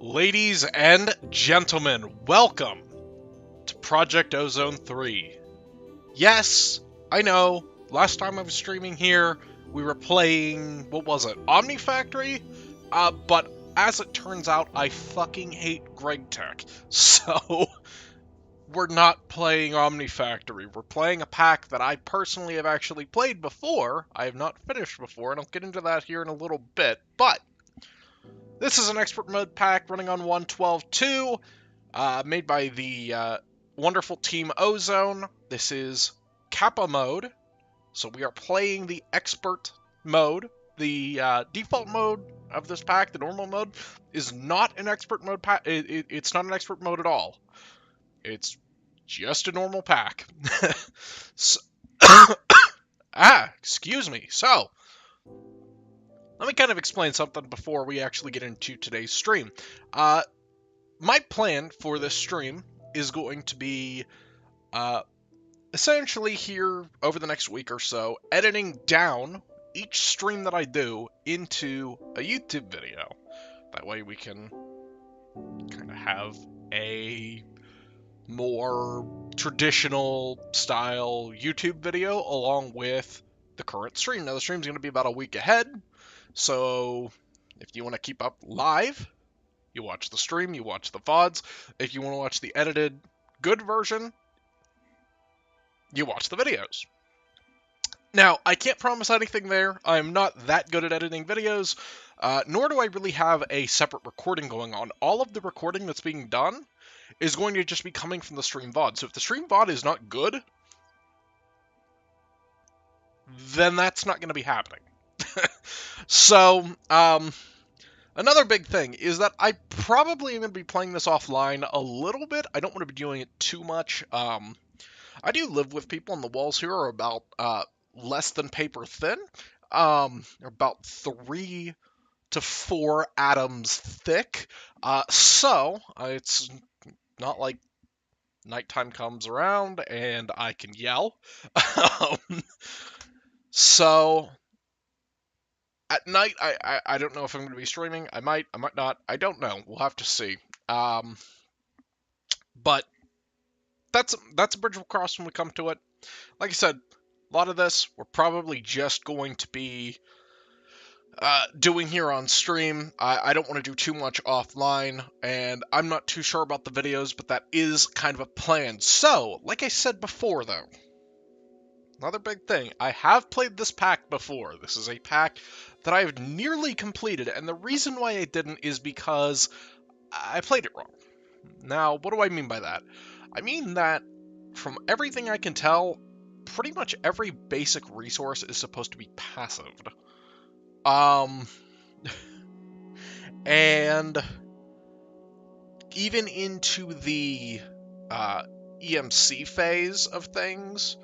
Ladies and gentlemen, welcome to Project Ozone 3. Yes, I know, last time I was streaming here, we were playing, what was it, Omni Factory? But as it turns out, I fucking hate Greg Tech, so we're not playing Omni Factory. We're playing a pack that I personally have actually played before. I have not finished before, and I'll get into that here in a little bit, but this is an expert mode pack running on 1.12.2, made by the wonderful team Ozone. This is Kappa mode, so we are playing the expert mode. The default mode of this pack, the normal mode, is not an expert mode pack. It's not an expert mode at all. It's just a normal pack. So, excuse me. So, let me kind of explain something before we actually get into today's stream. My plan for this stream is going to be essentially here over the next week or so, editing down each stream that I do into a YouTube video. That way we can kind of have a more traditional style YouTube video along with the current stream. Now the stream's going to be about a week ahead, so if you want to keep up live, you watch the stream, you watch the VODs. If you want to watch the edited, good version, you watch the videos. Now, I can't promise anything there. I'm not that good at editing videos, nor do I really have a separate recording going on. All of the recording that's being done is going to just be coming from the stream VOD. So if the stream VOD is not good, then that's not going to be happening. So, another big thing is that I probably am going to be playing this offline a little bit. I don't want to be doing it too much. I do live with people, and the walls here are about less than paper thin. About 3 to 4 atoms thick. So, it's not like nighttime comes around and I can yell. So... At night, I don't know if I'm going to be streaming. I might not. I don't know. We'll have to see. But that's a bridge we'll cross when we come to it. Like I said, a lot of this we're probably just going to be doing here on stream. I don't want to do too much offline, and I'm not too sure about the videos, but that is kind of a plan. So, like I said before, though, another big thing, I have played this pack before. This is a pack that I have nearly completed, and the reason why I didn't is because I played it wrong. Now, what do I mean by that? I mean that, from everything I can tell, pretty much every basic resource is supposed to be passived. And even into the EMC phase of things,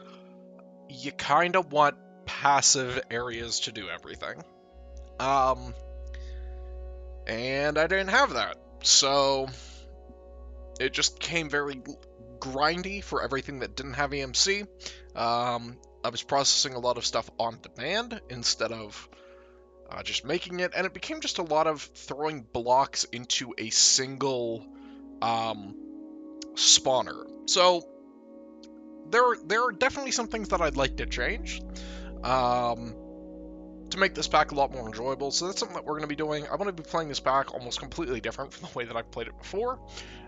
you kind of want passive areas to do everything. And I didn't have that, so it just came very grindy for everything that didn't have EMC. I was processing a lot of stuff on demand instead of just making it, and it became just a lot of throwing blocks into a single spawner. So there are definitely some things that I'd like to change to make this pack a lot more enjoyable. So that's something that we're going to be doing. I'm going to be playing this pack almost completely different from the way that I've played it before.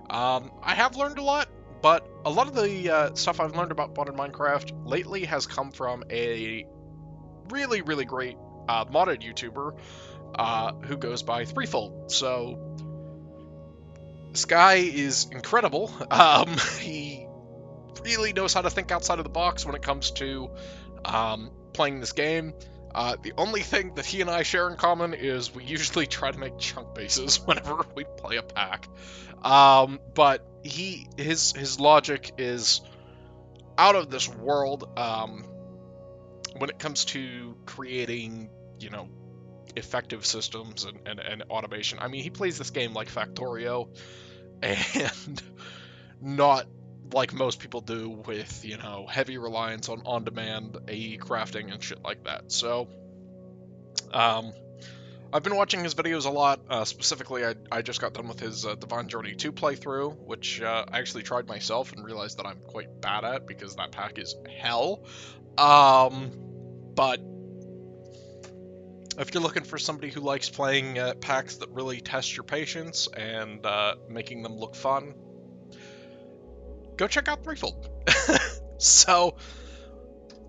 I have learned a lot, but a lot of the stuff I've learned about modern Minecraft lately has come from a really, really great modded YouTuber who goes by Threefold. So this guy is incredible. He really knows how to think outside of the box when it comes to playing this game. The only thing that he and I share in common is we usually try to make chunk bases whenever we play a pack. But his logic is out of this world when it comes to creating, effective systems and automation. I mean, he plays this game like Factorio, and not like most people do with, heavy reliance on on-demand AE crafting and shit like that. So, I've been watching his videos a lot. Specifically, I just got done with his Divine Journey 2 playthrough, which I actually tried myself and realized that I'm quite bad at because that pack is hell. But if you're looking for somebody who likes playing packs that really test your patience and making them look fun, go check out Threefold. So,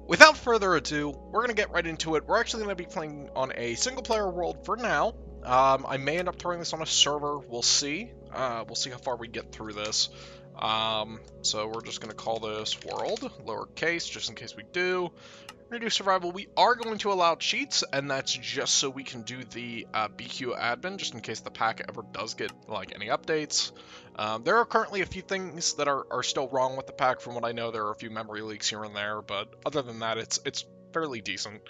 without further ado, we're going to get right into it. We're actually going to be playing on a single-player world for now. I may end up throwing this on a server. We'll see. We'll see how far we get through this. So we're just going to call this world, lowercase, just in case we do. We're going to do survival. We are going to allow cheats, and that's just so we can do the BQ admin, just in case the pack ever does get like any updates. There are currently a few things that are still wrong with the pack. From what I know, there are a few memory leaks here and there, but other than that, it's fairly decent.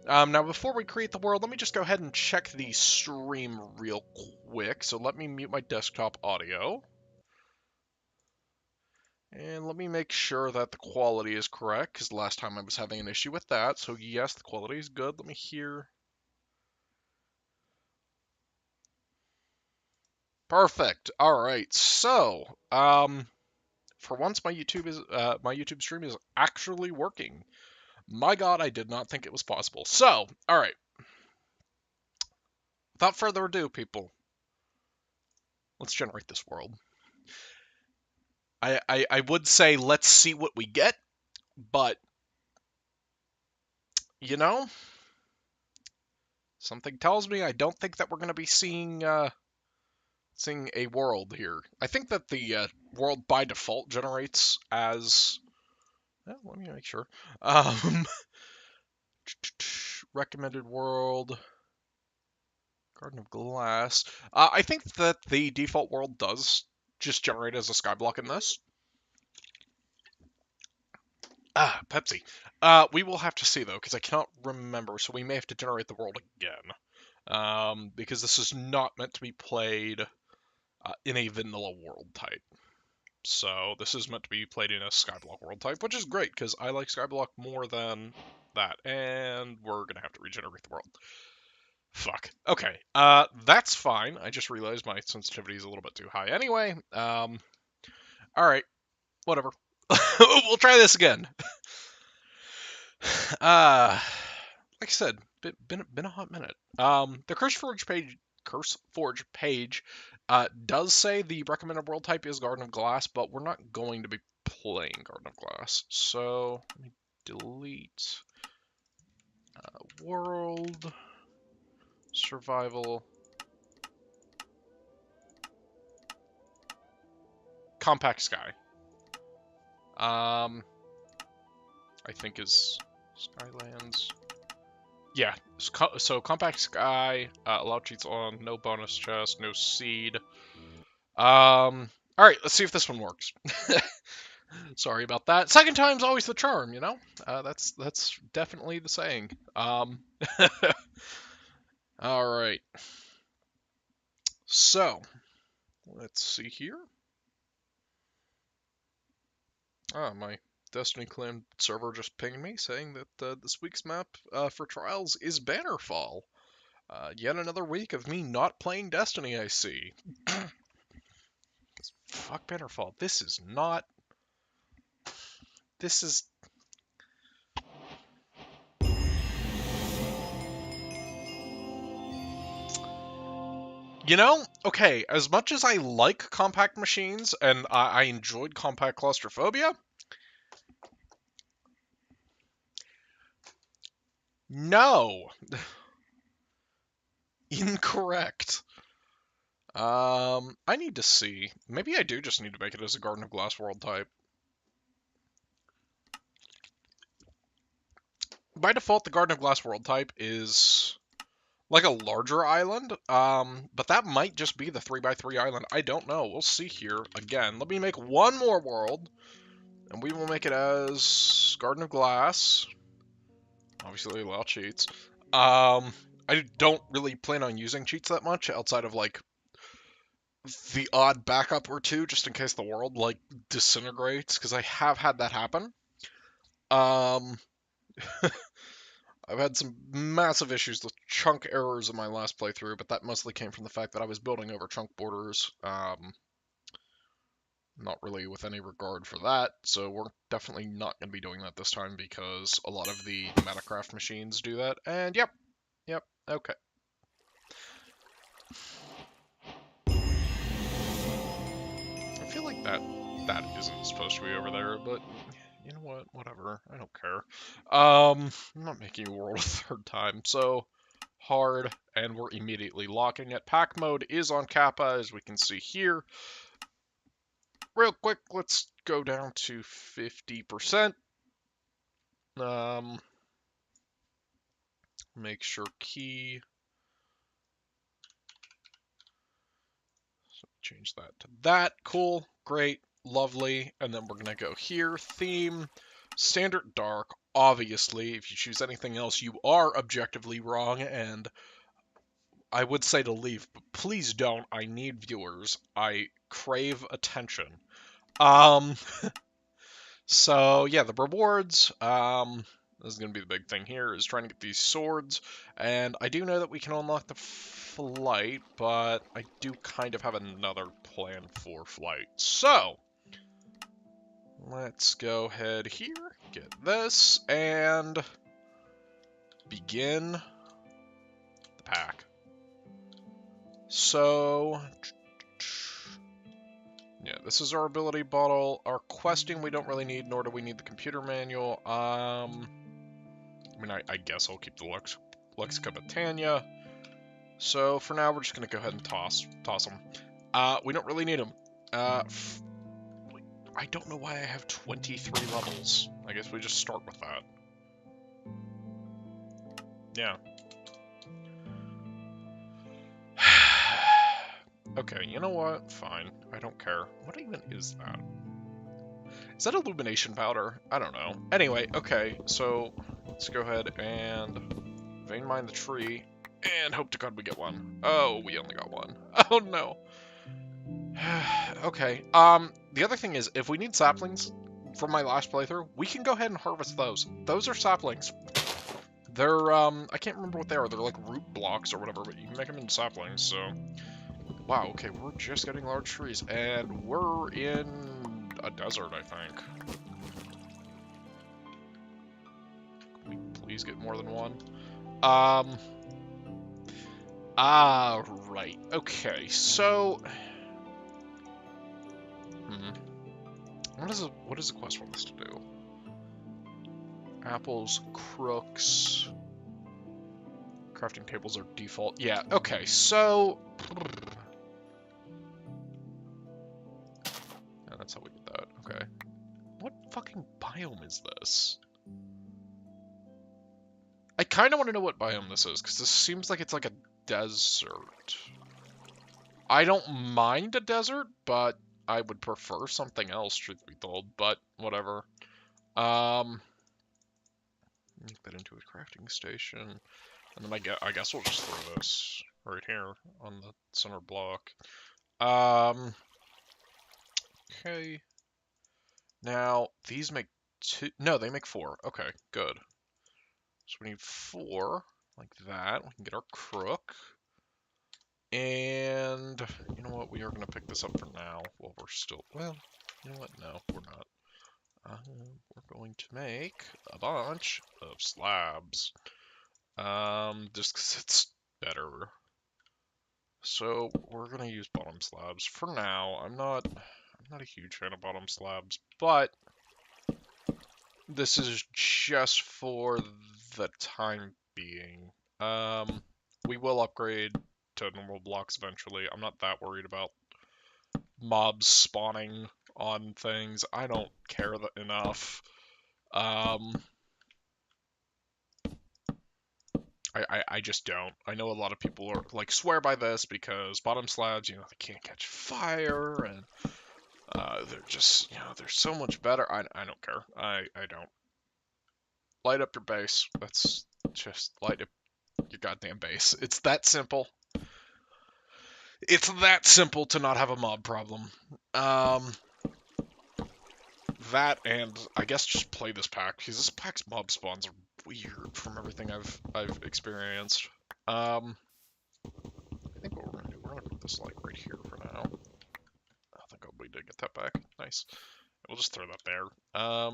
Now, before we create the world, let me just go ahead and check the stream real quick. So let me mute my desktop audio. And let me make sure that the quality is correct, because last time I was having an issue with that. So yes, the quality is good. Let me hear. Perfect. All right. So, for once, my YouTube stream is actually working. My God, I did not think it was possible. So, all right. Without further ado, people, let's generate this world. I would say let's see what we get, but you know, something tells me I don't think that we're going to be seeing a world here. I think that the world by default generates as. Let me make sure. Recommended world. Garden of Glass. I think that the default world does just generate as a skyblock in this. Pepsi. We will have to see though, because I cannot remember, so we may have to generate the world again. Because this is not meant to be played in a vanilla world type. So this is meant to be played in a skyblock world type, which is great, because I like skyblock more than that. And we're gonna have to regenerate the world. Fuck. Okay. That's fine. I just realized my sensitivity is a little bit too high. Anyway, all right. Whatever. We'll try this again. Like I said, been a hot minute. The Curse Forge page does say the recommended world type is Garden of Glass, but we're not going to be playing Garden of Glass. So let me delete world survival compact sky. I think is Skylands. Yeah, so compact sky, allow cheats on, no bonus chest, no seed. All right, let's see if this one works. Sorry about that. Second time's always the charm, you know. That's definitely the saying. All right. So let's see here. My Destiny Clan server just pinged me saying that this week's map for trials is Bannerfall. Yet another week of me not playing Destiny, I see. Fuck Bannerfall. This is not. This is. You know, okay, as much as I like compact machines and I enjoyed compact claustrophobia, no. Incorrect. I need to see. Maybe I do just need to make it as a Garden of Glass world type. By default, the Garden of Glass world type is like a larger island, but that might just be the 3x3 island. I don't know. We'll see here. Again, let me make one more world, and we will make it as Garden of Glass. Obviously, allow cheats. I don't really plan on using cheats that much, outside of, like, the odd backup or two, just in case the world, like, disintegrates, because I have had that happen. Um, I've had some massive issues with chunk errors in my last playthrough, but that mostly came from the fact that I was building over chunk borders. Not really with any regard for that, so we're definitely not going to be doing that this time because a lot of the Metacraft machines do that. And yep, okay. I feel like that isn't supposed to be over there, but you know what? Whatever. I don't care. I'm not making a world a third time, so hard, and we're immediately locking it. Pack mode is on Kappa, as we can see here. Real quick, let's go down to 50%. Make sure key. So change that to that. Cool, great, lovely. And then we're gonna go here. Theme, standard dark. Obviously, if you choose anything else, you are objectively wrong, and I would say to leave, but please don't. I need viewers. I crave attention. Um, so yeah, the rewards, this is going to be the big thing here, is trying to get these swords, and I do know that we can unlock the flight, but I do kind of have another plan for flight. So, let's go ahead here, get this, and begin the pack. So, yeah, this is our ability bottle. Our questing we don't really need, nor do we need the computer manual. I mean, I guess I'll keep the Lexicon Tanya. So for now, we're just gonna go ahead and toss them. We don't really need them. I don't know why I have 23 levels. I guess we just start with that. Yeah. Okay, you know what? Fine. I don't care. What even is that? Is that illumination powder? I don't know. Anyway, okay, so let's go ahead and vein mine the tree and hope to God we get one. Oh, we only got one. Oh no. Okay, the other thing is, if we need saplings from my last playthrough, we can go ahead and harvest those. Those are saplings. They're, I can't remember what they are. They're like root blocks or whatever, but you can make them into saplings, so... Wow, okay, we're just getting large trees, and we're in a desert, I think. Can we please get more than one? Right. Okay, so... What does the quest want us to do? Apples, crooks... Crafting tables are default. Yeah, okay, so... Yeah, that's how we get that, okay. What fucking biome is this? I kind of want to know what biome this is, because this seems like it's like a desert. I don't mind a desert, but I would prefer something else, truth be told, but whatever. Make that into a crafting station. And then I guess we'll just throw this right here on the center block. Okay. Now, these make 2... No, they make 4. Okay, good. So we need 4, like that. We can get our crook. And, you know what, we are going to pick this up for now, while we're still... Well, you know what, no, we're not. We're going to make a bunch of slabs. Just because it's better. So, we're going to use bottom slabs. For now, I'm not a huge fan of bottom slabs, but this is just for the time being. We will upgrade to normal blocks eventually. I'm not that worried about mobs spawning on things. I don't care enough. I just don't. I know a lot of people are like swear by this because bottom slabs, you know, they can't catch fire and they're just, you know, they're so much better. I don't care. I don't. Light up your base. That's just light up your goddamn base. It's that simple. It's that simple to not have a mob problem. That and I guess just play this pack because this pack's mob spawns are weird from everything I've experienced. I think what we're gonna do, we're gonna put this like right here for now. I think we did get that back. Nice. We'll just throw that there. I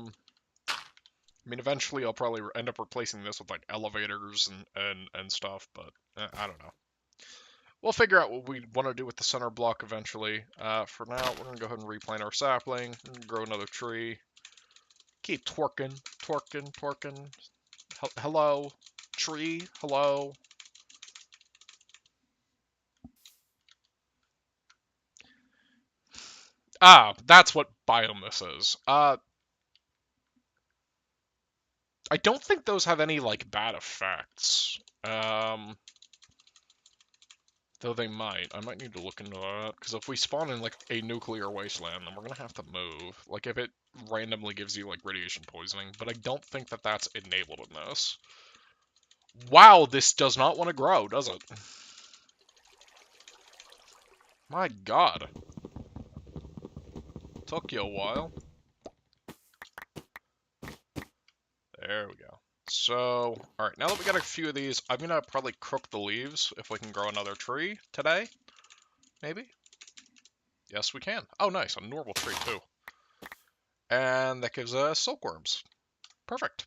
mean, eventually I'll probably end up replacing this with like elevators and stuff, but I don't know. We'll figure out what we want to do with the center block eventually. For now, we're gonna go ahead and replant our sapling, grow another tree. Keep twerking, twerking, twerking. Hello, tree. Hello. Ah, that's what biome this is. I don't think those have any like bad effects. Though they might. I might need to look into that because if we spawn in like a nuclear wasteland, then we're gonna have to move. Like if it randomly gives you like radiation poisoning, but I don't think that that's enabled in this. Wow, this does not want to grow, does it? My God. Took you a while. There we go. So, alright, now that we got a few of these, I'm gonna probably crook the leaves if we can grow another tree today. Maybe? Yes, we can. Oh, nice. A normal tree, too. And that gives us silkworms. Perfect.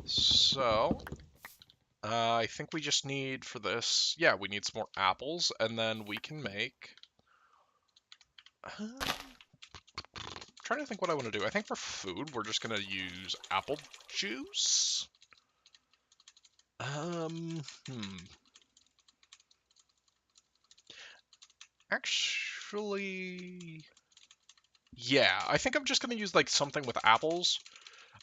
So, I think we just need for this, yeah, we need some more apples, and then we can make... trying to think what I want to do. I think for food, we're just going to use apple juice. Actually, yeah, I think I'm just going to use like something with apples.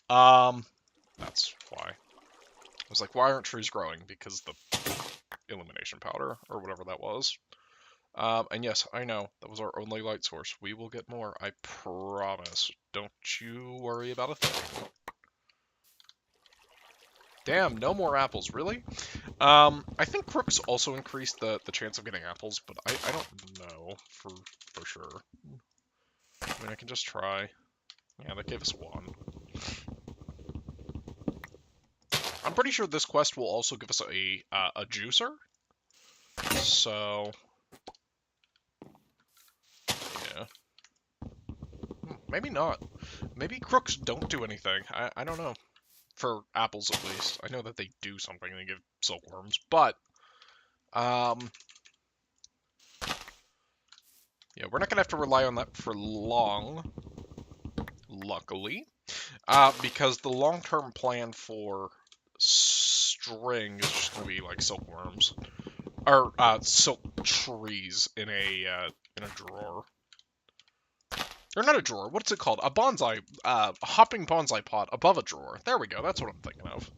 That's why. I was like, why aren't trees growing? Because the illumination powder, or whatever that was. And yes, I know, that was our only light source. We will get more, I promise. Don't you worry about a thing. Damn, no more apples, really? I think crooks also increase the chance of getting apples, but I don't know for sure. I mean, I can just try. Yeah, that gave us one. I'm pretty sure this quest will also give us a juicer. So, yeah. Maybe not. Maybe crooks don't do anything. I don't know. For apples, at least. I know that they do something. They give silkworms, but yeah, we're not gonna have to rely on that for long. Luckily, because the long-term plan for string is just gonna be like silkworms or silk trees in a drawer. Or not a drawer, what's it called? A bonsai, a hopping bonsai pot above a drawer. There we go, that's what I'm thinking of.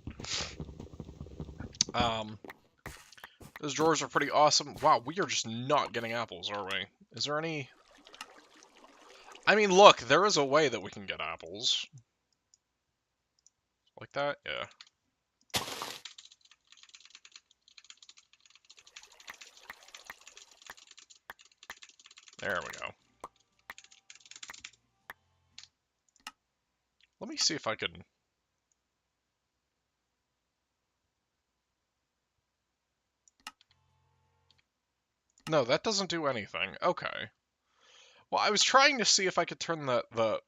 Those drawers are pretty awesome. Wow, we are just not getting apples, are we? Is there any... I mean, look, there is a way that we can get apples. Like that? Yeah. There we go. Let me see if I can... No, that doesn't do anything. Okay. Well, I was trying to see if I could turn the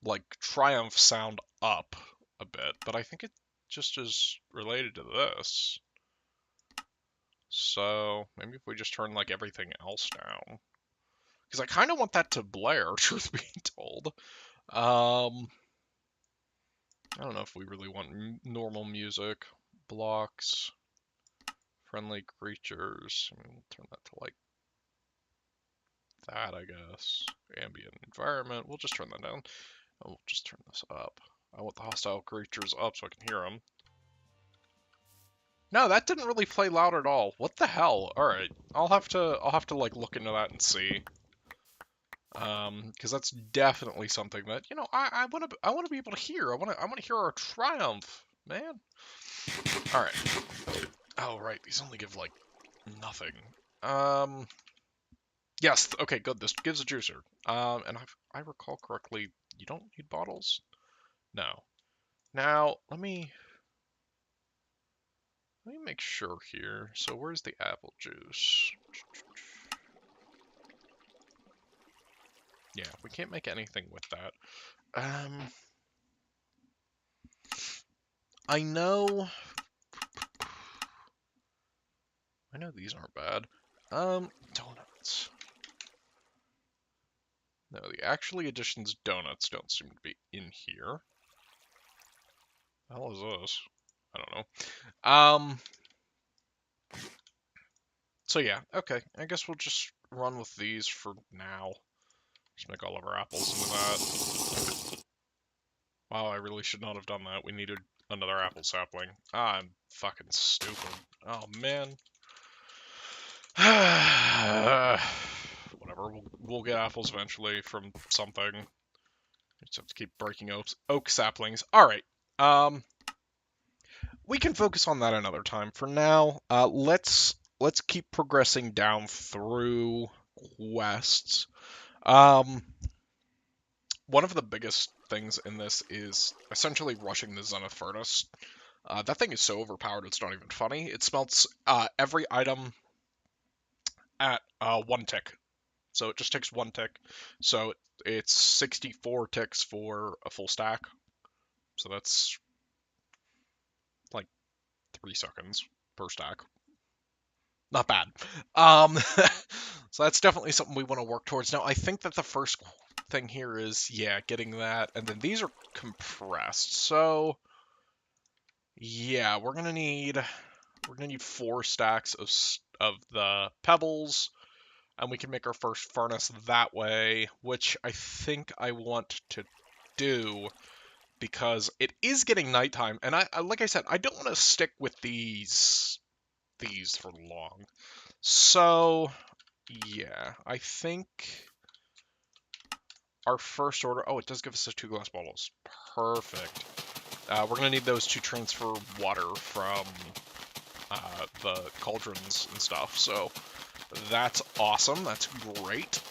like, triumph sound up a bit, but I think it just is related to this. So, maybe if we just turn, like, everything else down. Because I kind of want that to blare, truth be told. I don't know if we really want normal music. Blocks. Friendly creatures. I mean, we'll turn that to, like, that, I guess. Ambient environment. We'll just turn that down. And we'll just turn this up. I want the hostile creatures up so I can hear them. No, that didn't really play loud at all. What the hell? All right, I'll have to like look into that and see. Because that's definitely something that, you know, I want to be able to hear. I want to hear our triumph, man. All right. Oh right, these only give like nothing. Yes. Okay, good. This gives a juicer. And if I recall correctly, you don't need bottles. No. Now, let me make sure here. So where's the apple juice? Yeah, we can't make anything with that. I know these aren't bad. Donuts. No, the actually additions donuts don't seem to be in here. The hell is this? I don't know. So yeah, okay. I guess we'll just run with these for now. Just make all of our apples into that. Wow, I really should not have done that. We needed another apple sapling. Ah, I'm fucking stupid. Oh, man. Whatever, we'll get apples eventually from something. Just have to keep breaking oak saplings. Alright, we can focus on that another time. For now, let's keep progressing down through quests. One of the biggest things in this is essentially rushing the Zenith Furnace. That thing is so overpowered, it's not even funny. It smelts every item at 1 tick. So it just takes 1 tick. So it's 64 ticks for a full stack. So that's like 3 seconds per stack. Not bad. So that's definitely something we want to work towards. Now, I think that the first thing here is, yeah, getting that. And then these are compressed. So, yeah, we're gonna need 4 stacks of the pebbles, and we can make our first furnace that way, which I think I want to do because it is getting nighttime, and I like I said, I don't want to stick with these for long. So yeah, I think our first order. Oh, it does give us the 2 glass bottles. Perfect. We're gonna need those to transfer water from the cauldrons and stuff. So that's awesome. That's great.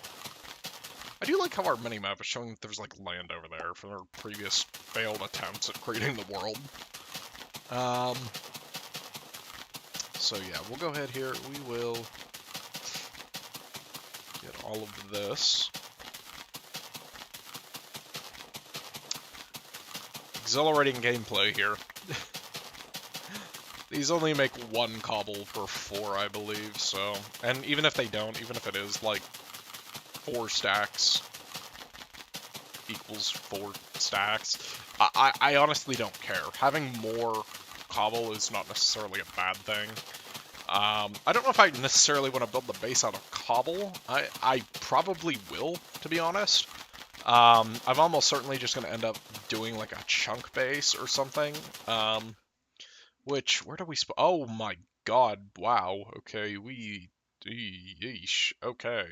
I do like how our minimap is showing that there's like land over there from our previous failed attempts at creating the world. So yeah, we'll go ahead here. We will get all of this. Exhilarating gameplay here. These only make 1 cobble per 4, I believe, so... And even if they don't, even if it is, like, 4 stacks equals 4 stacks, I honestly don't care. Having more cobble is not necessarily a bad thing. I don't know if I necessarily want to build the base out of cobble. I probably will, to be honest. I'm almost certainly just going to end up doing, like, a chunk base or something. Where do we oh my god, wow, okay, yeesh, okay.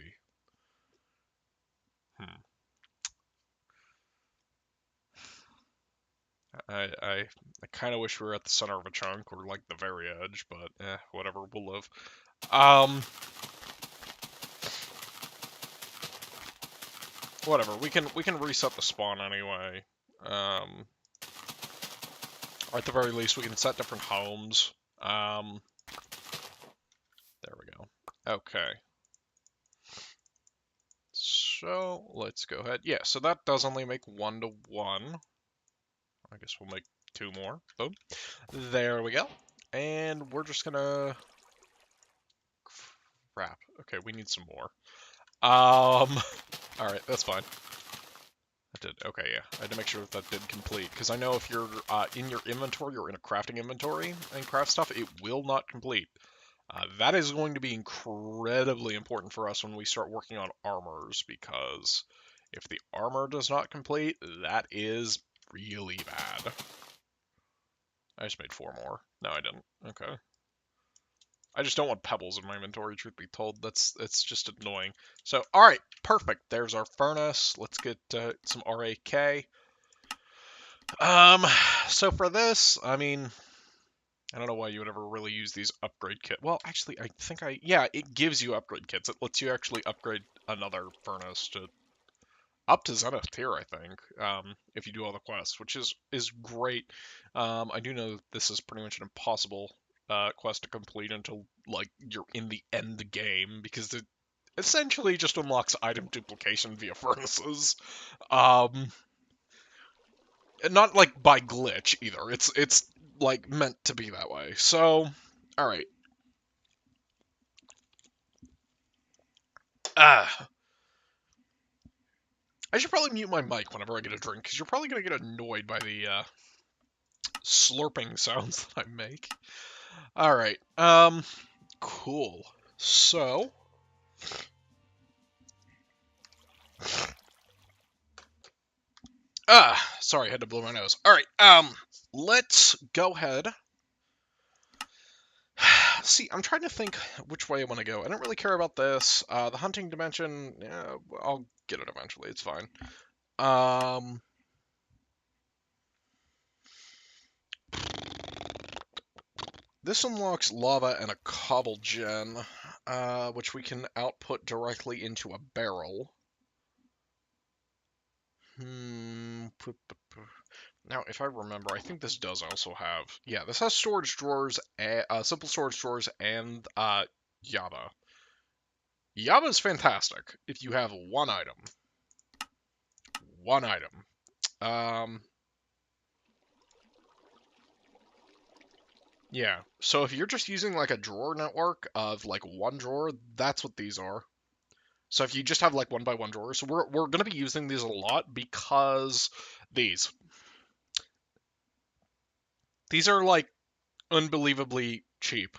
I kind of wish we were at the center of a chunk, or like the very edge, but whatever, we'll live. Whatever, we can reset the spawn anyway. Or at the very least, we can set different homes. There we go. Okay. So, let's go ahead. Yeah, so that does only make 1 to 1. I guess we'll make 2 more. Boom. There we go. And we're just gonna... Crap. Okay, we need some more. Alright, that's fine. That did. Okay, yeah. I had to make sure that did complete, because I know if you're in your inventory or in a crafting inventory and craft stuff, it will not complete. That is going to be incredibly important for us when we start working on armors, because if the armor does not complete, that is really bad. I just made 4 more. No, I didn't. Okay. I just don't want pebbles in my inventory, truth be told. It's just annoying. So, alright, perfect. There's our furnace. Let's get some RAK. So for this, I mean, I don't know why you would ever really use these upgrade kits. Well, actually, yeah, it gives you upgrade kits. It lets you actually upgrade another furnace to up to Zenith tier, I think, if you do all the quests, which is great. I do know this is pretty much an impossible quest to complete until like you're in the end game because it essentially just unlocks item duplication via furnaces. Um, not like by glitch either. It's like meant to be that way. So, all right. Ah, I should probably mute my mic whenever I get a drink because you're probably gonna get annoyed by the slurping sounds that I make. All right. Cool. So, sorry, I had to blow my nose. All right. Let's go ahead. See, I'm trying to think which way I want to go. I don't really care about this. The hunting dimension, yeah, I'll get it eventually. It's fine. Um, this unlocks lava and a cobble gen, which we can output directly into a barrel. Now, if I remember, I think this does also have... Yeah, this has storage drawers, simple storage drawers, and Yaba. Yaba is fantastic if you have one item. One item. Yeah, so if you're just using like a drawer network of like one drawer, that's what these are. So if you just have like one by one drawers, so we're gonna be using these a lot because these. These are like unbelievably cheap.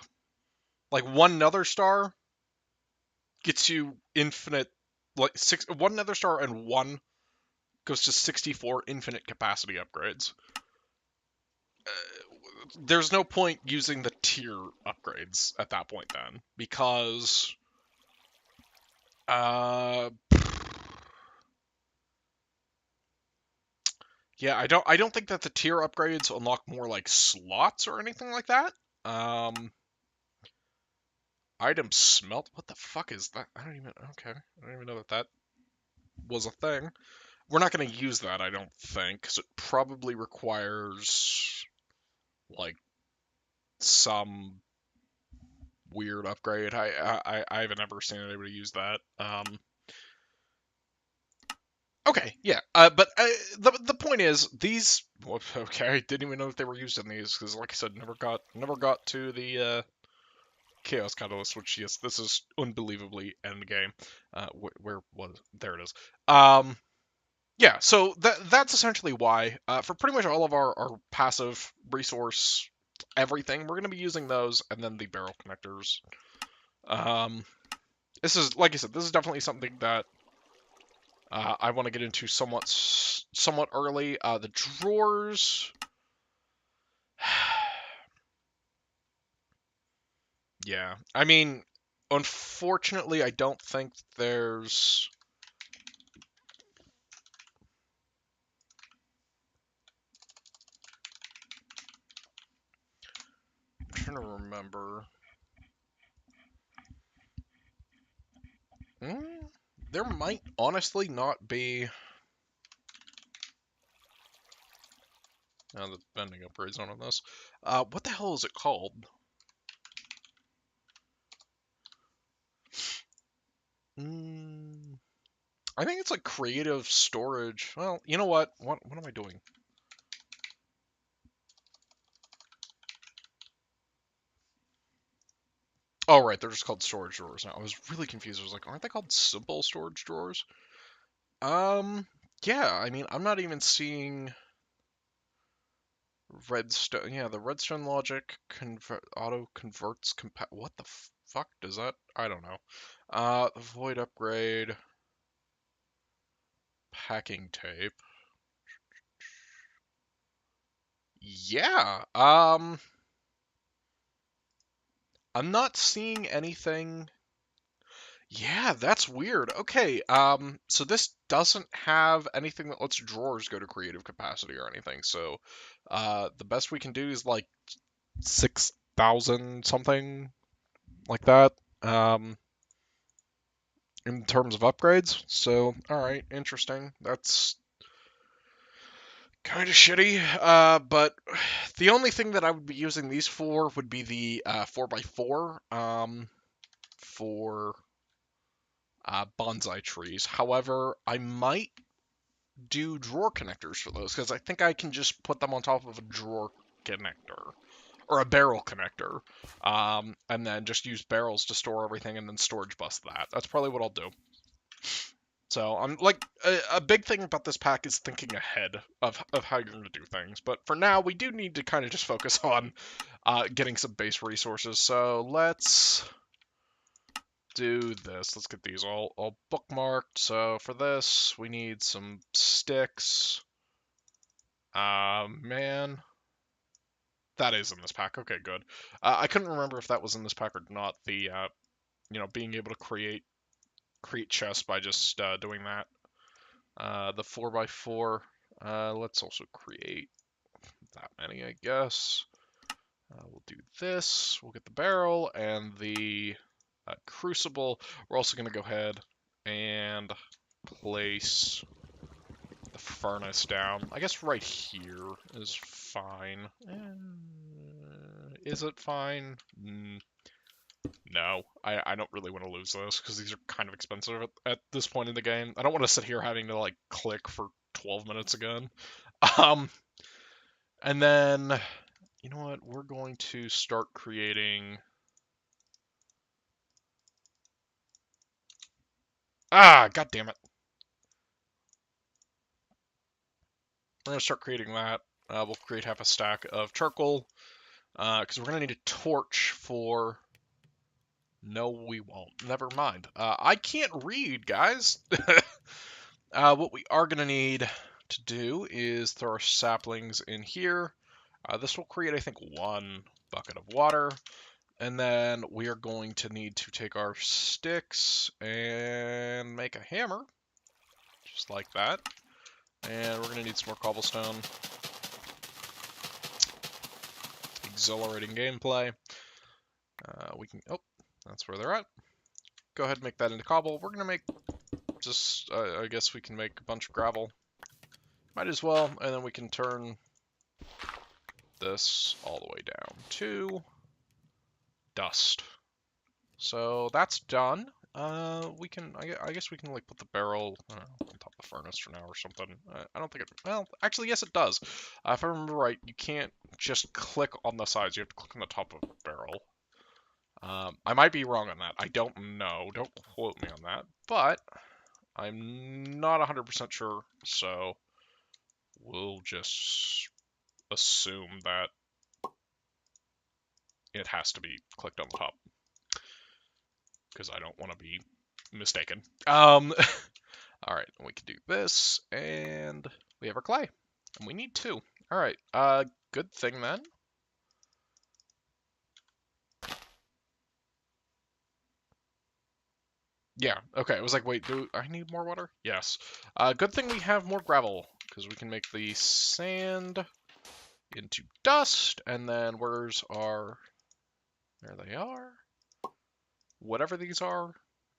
Like one Nether Star gets you infinite, like one Nether Star and one goes to 64 infinite capacity upgrades. There's no point using the tier upgrades at that point then, because yeah, I don't think that the tier upgrades unlock more like slots or anything like that. Item smelt. What the fuck is that? I don't even know that that was a thing. We're not going to use that, I don't think, because it probably requires like some weird upgrade. I haven't ever seen anybody use that. Okay, yeah. But the point is these. Okay, I didn't even know if they were used in these because, like I said, never got to the Chaos Catalyst, which yes, this is unbelievably end game. Where was there it is. Yeah, so that's essentially why. For pretty much all of our passive resource everything, we're going to be using those, and then the barrel connectors. This is, like I said, this is definitely something that I want to get into somewhat early. The drawers. Yeah, I mean, unfortunately, I don't think there's... I'm trying to remember. There might honestly not be... the bending upgrades on this. What the hell is it called? I think it's like creative storage. Well, you know what? What am I doing? Oh, right, they're just called storage drawers now. I was really confused. I was like, aren't they called simple storage drawers? Yeah, I mean, I'm not even seeing redstone. Yeah, the redstone logic auto converts what the fuck does that? I don't know. Void upgrade, packing tape. Yeah, I'm not seeing anything. Yeah, that's weird. Okay, so this doesn't have anything that lets drawers go to creative capacity or anything. So, the best we can do is like 6,000 something like that. in terms of upgrades. So, alright, interesting. That's kind of shitty. But the only thing that I would be using these for would be the 4x4 for bonsai trees. However, I might do drawer connectors for those because I think I can just put them on top of a drawer connector or a barrel connector, and then just use barrels to store everything and then storage bus that. That's probably what I'll do. So I'm like a big thing about this pack is thinking ahead of how you're going to do things. But for now, we do need to kind of just focus on getting some base resources. So let's do this. Let's get these all bookmarked. So for this, we need some sticks. Man, that is in this pack. Okay, good. I couldn't remember if that was in this pack or not. The being able to create chests by just doing that. The 4x4. Let's also create that many, I guess. We'll do this. We'll get the barrel and the crucible. We're also going to go ahead and place the furnace down. I guess right here is fine. Is it fine? No, I don't really want to lose this because these are kind of expensive at this point in the game. I don't want to sit here having to like click for 12 minutes again. Um, and then, you know what? We're going to start creating. God damn it! We're gonna start creating that. We'll create half a stack of charcoal because we're gonna need a torch for. No, we won't. Never mind. I can't read, guys. What we are gonna need to do is throw our saplings in here. This will create, I think, 1 bucket of water. And then we are going to need to take our sticks and make a hammer. Just like that. And we're going to need some more cobblestone. Exhilarating gameplay. We can... Oh, that's where they're at. Go ahead and make that into cobble. We're going to make just... I guess we can make a bunch of gravel. Might as well. And then we can turn this all the way down to dust. So that's done. We can, I guess we can like put the barrel on top of the furnace for now or something. I don't think it, well, actually, yes, it does. If I remember right, you can't just click on the sides. You have to click on the top of the barrel. I might be wrong on that. I don't know. Don't quote me on that. But I'm not 100% sure. So we'll just assume that it has to be clicked on the top. Because I don't want to be mistaken. All right, we can do this, and we have our clay, and we need 2. All right, good thing then. Yeah, okay, I was like, wait, do I need more water? Yes. Good thing we have more gravel, because we can make the sand into dust, and then where's our... There they are. Whatever these are.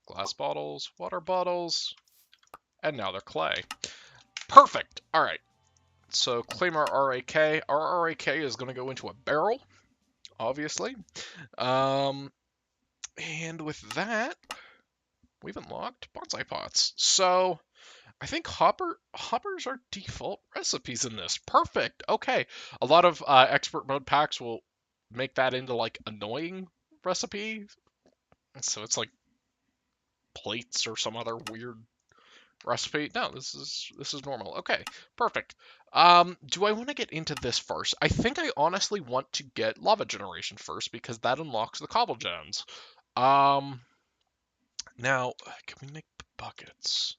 Glass bottles, water bottles, and now they're clay. Perfect! All right. So claim our RAK. Our RAK is going to go into a barrel, obviously. And with that, we've unlocked bonsai pots. So I think hoppers are default recipes in this. Perfect. Okay. A lot of expert mode packs will make that into like annoying recipe. So it's like plates or some other weird recipe. No, this is normal. Okay, perfect. Do I want to get into this first? I think I honestly want to get lava generation first because that unlocks the cobble gems. Now can we make the buckets?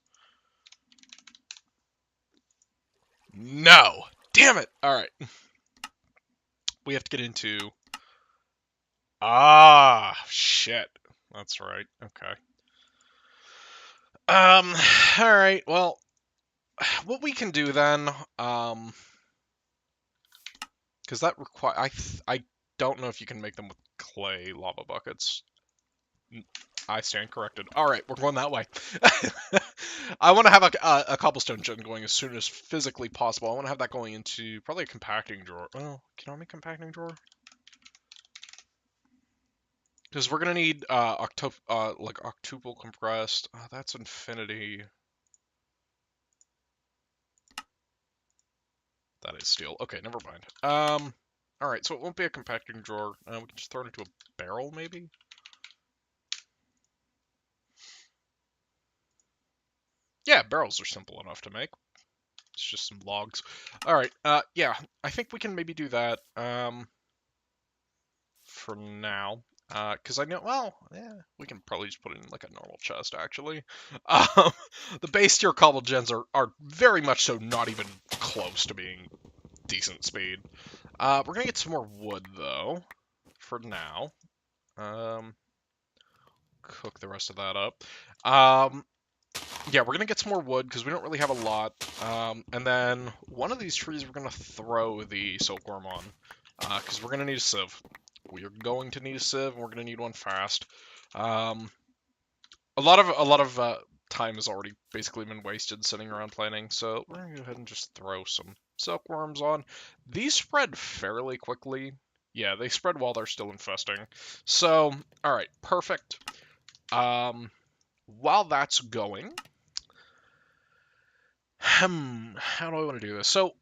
No, damn it. All right, we have to get into. Shit. That's right. Okay. All right. Well, what we can do then, because that require I don't know if you can make them with clay lava buckets. I stand corrected. All right, we're going that way. I want to have a cobblestone gen going as soon as physically possible. I want to have that going into probably a compacting drawer. Oh, can I make a compacting drawer? Because we're gonna need like octuple compressed. Oh, that's infinity. That is steel. Okay, never mind. All right, so it won't be a compacting drawer. We can just throw it into a barrel, maybe. Yeah, barrels are simple enough to make. It's just some logs. All right. Yeah, I think we can maybe do that. For now. Because I know, well, yeah, we can probably just put it in like a normal chest, actually. Um, the base tier cobble gens are very much so not even close to being decent speed. We're gonna get some more wood, though, for now. Cook the rest of that up. Yeah, we're gonna get some more wood because we don't really have a lot. And then one of these trees we're gonna throw the silkworm on, because we're gonna need a sieve. We are going to need a sieve, and we're gonna need one fast. Um, a lot of time has already basically been wasted sitting around planning, so we're gonna go ahead and just throw some silkworms on. These spread fairly quickly. Yeah, they spread while they're still infesting. So, all right, perfect. While that's going, how do I want to do this? So,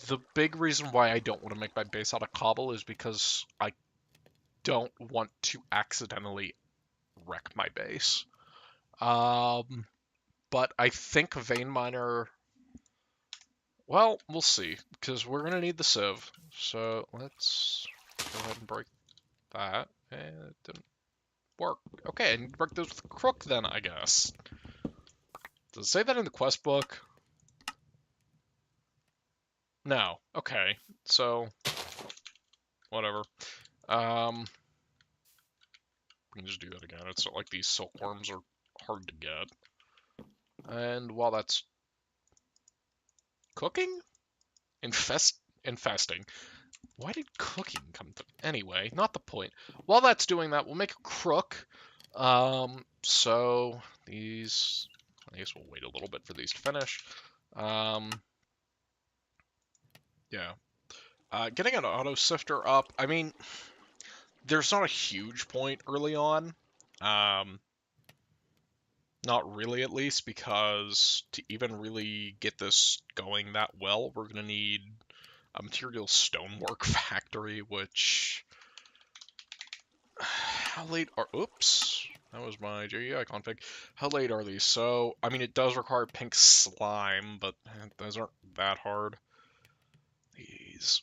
the big reason why I don't want to make my base out of cobble is because I don't want to accidentally wreck my base. But I think vein miner. Well, we'll see, because we're gonna need the sieve. So let's go ahead and break that. And it didn't work. Okay, and break those with a crook then, I guess. Does it say that in the quest book? No. Okay. So whatever. We can just do that again. It's not like these silkworms are hard to get. And while that's cooking? Infesting. Why did cooking come to... Anyway, not the point. While that's doing that, we'll make a crook. So these... I guess we'll wait a little bit for these to finish. Yeah. Getting an auto sifter up, I mean, there's not a huge point early on. Not really, at least, because to even really get this going that well, we're going to need a material stonework factory, which... How late are... Oops. That was my JEI config. How late are these? So, I mean, it does require pink slime, but those aren't that hard. These...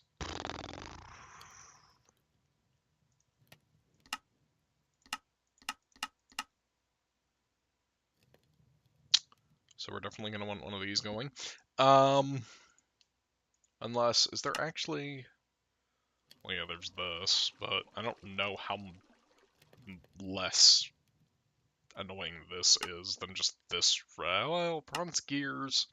So we're definitely going to want one of these going. Unless, is there actually... Well, yeah, there's this, but I don't know how less annoying this is than just this. Well, bronze gears.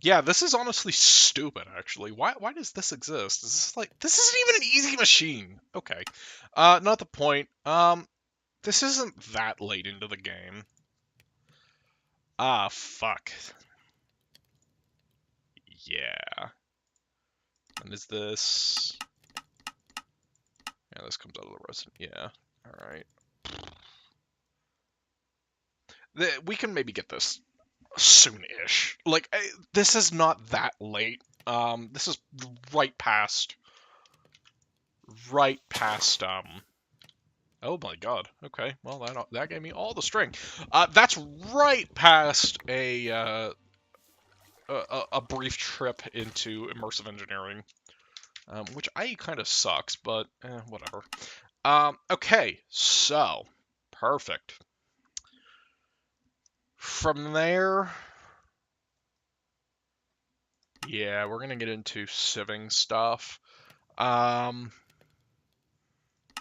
Yeah, this is honestly stupid, actually. Why does this exist? Is this like... This isn't even an easy machine. Okay. Not the point. This isn't that late into the game. Ah, fuck. Yeah. And is this... Yeah, this comes out of the resident. Yeah. Alright. We can maybe get this soon-ish. Like, this is not that late. This is right past... Oh my god. Okay, well, that gave me all the string. That's right past a brief trip into immersive engineering. Which kind of sucks, but whatever. Okay, so... Perfect. From there... Yeah, we're gonna get into sieving stuff.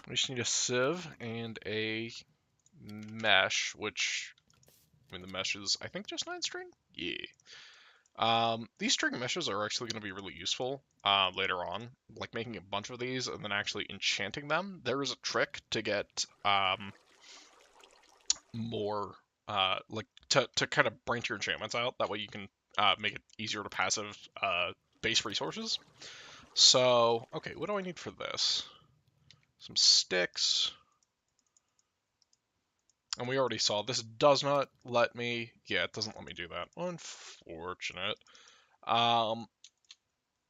We just need a sieve and a mesh, which... I mean, the mesh is, I think, just 9 string? Yeah. These string meshes are actually going to be really useful later on, like making a bunch of these and then actually enchanting them. There is a trick to get more, like to kind of branch your enchantments out. That way you can make it easier to passive base resources. So, okay, what do I need for this? Some sticks. And we already saw this does not let me. Yeah, it doesn't let me do that. Unfortunate. Um,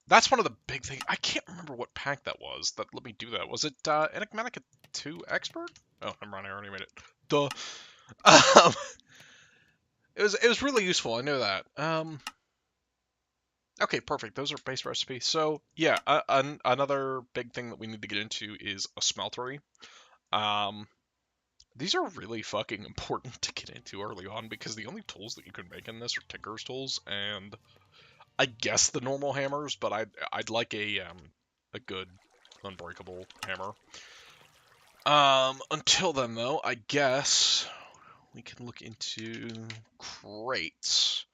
that's one of the big things. I can't remember what pack that was that let me do that. Was it Enigmatic 2 Expert? Oh, I'm wrong. I already made it. Duh. Um, it was really useful. I know that. Okay, perfect. Those are base recipes. So yeah, another big thing that we need to get into is a smeltery. Um, these are really fucking important to get into early on because the only tools that you can make in this are Tinker's tools and I guess the normal hammers, but I'd like a good unbreakable hammer. Until then though, I guess we can look into crates.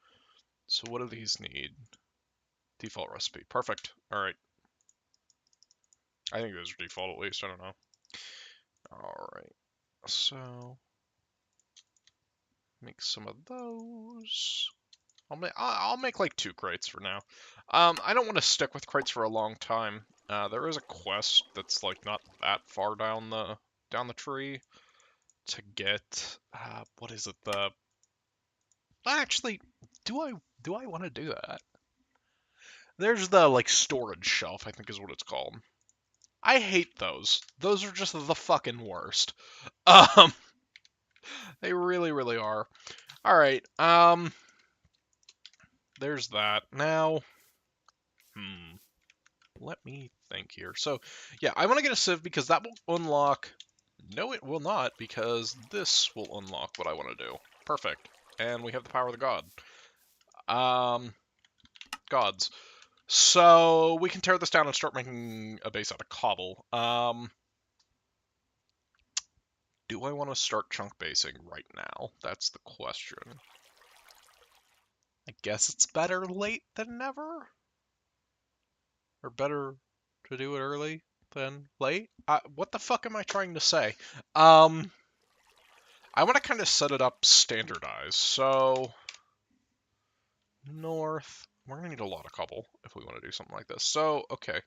So what do these need? Default recipe. Perfect. All right. I think those are default at least. I don't know. All right. So make some of those. I'll make like 2 crates for now. I don't want to stick with crates for a long time. There is a quest that's like not that far down the tree to get what is it? Actually, do I want to do that? There's the like storage shelf, I think is what it's called. I hate those. Those are just the fucking worst. Um, they really, really are. All right. There's that. Now, let me think here. So, yeah, I want to get a sieve because that will unlock. No, it will not because this will unlock what I want to do. Perfect. And we have the power of the god. Gods. So we can tear this down and start making a base out of cobble. Do I want to start chunk basing right now? That's the question. I guess it's better late than never? Or better to do it early than late? What the fuck am I trying to say? I want to kind of set it up standardized. So, north. We're going to need a lot of cobble if we want to do something like this. So, okay.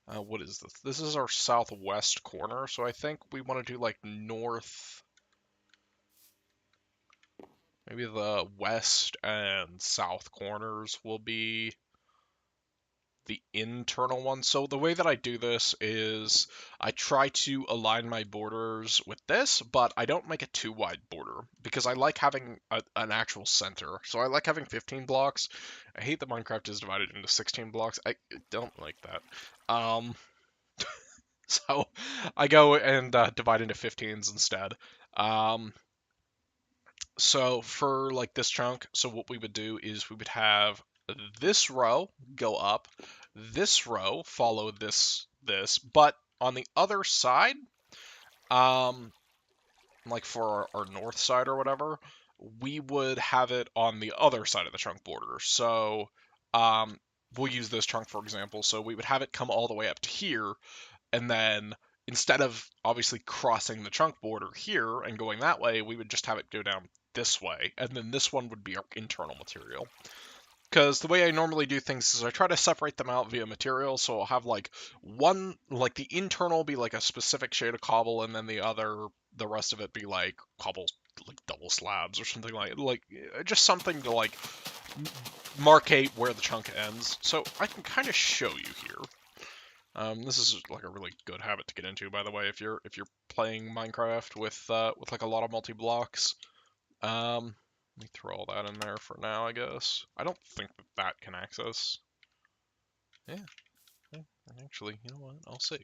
What is this? This is our southwest corner. So I think we want to do like north. Maybe the west and south corners will be the internal one. So the way that I do this is I try to align my borders with this, but I don't make a too wide border because I like having an actual center. So I like having 15 blocks. I hate that Minecraft is divided into 16 blocks. I don't like that. So I go and divide into 15s instead. So for like this chunk, so what we would do is we would have this row go up, this row follow this, but on the other side, um, like for our north side or whatever, we would have it on the other side of the chunk border. So we'll use this chunk for example. So we would have it come all the way up to here, and then instead of obviously crossing the chunk border here and going that way, we would just have it go down this way, and then this one would be our internal material. Because the way I normally do things is I try to separate them out via material, so I'll have like one, like the internal be like a specific shade of cobble, and then the rest of it be like cobble, like double slabs or something like just something to like markate where the chunk ends. So I can kind of show you here. This is like a really good habit to get into, by the way, if you're playing Minecraft with like a lot of multi blocks. Let me throw all that in there for now, I guess. I don't think that can access. Yeah, actually, you know what? I'll see.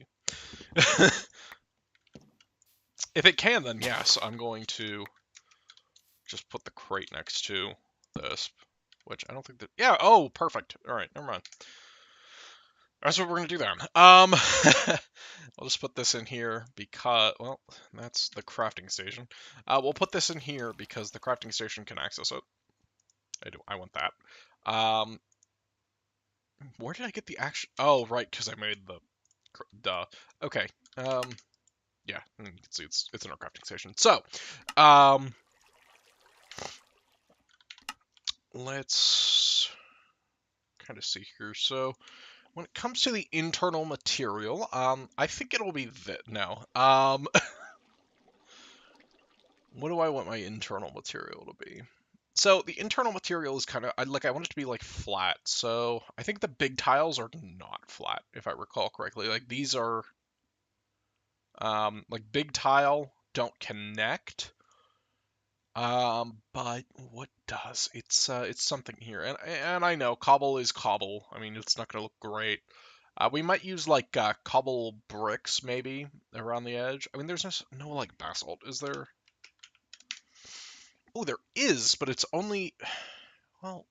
If it can, then yes, I'm going to just put the crate next to this, which I don't think that. Yeah. Oh, perfect. All right, never mind. That's what we're gonna do then. I'll just put this in here because, well, that's the crafting station. We'll put this in here because the crafting station can access it. I want that. Um, where did I get the action? Oh, right, because I made the duh. Okay. Yeah, you can see it's in our crafting station. So, let's kind of see here. So, when it comes to the internal material, I think it'll be that. No. What do I want my internal material to be? So the internal material is kind of I want it to be like flat. So I think the big tiles are not flat, if I recall correctly. Like these are like big tile don't connect. But what does? It's something here, and I know cobble is cobble. I mean, it's not gonna look great. We might use like cobble bricks maybe around the edge. I mean, there's no like basalt, is there? Oh, there is, but it's only well,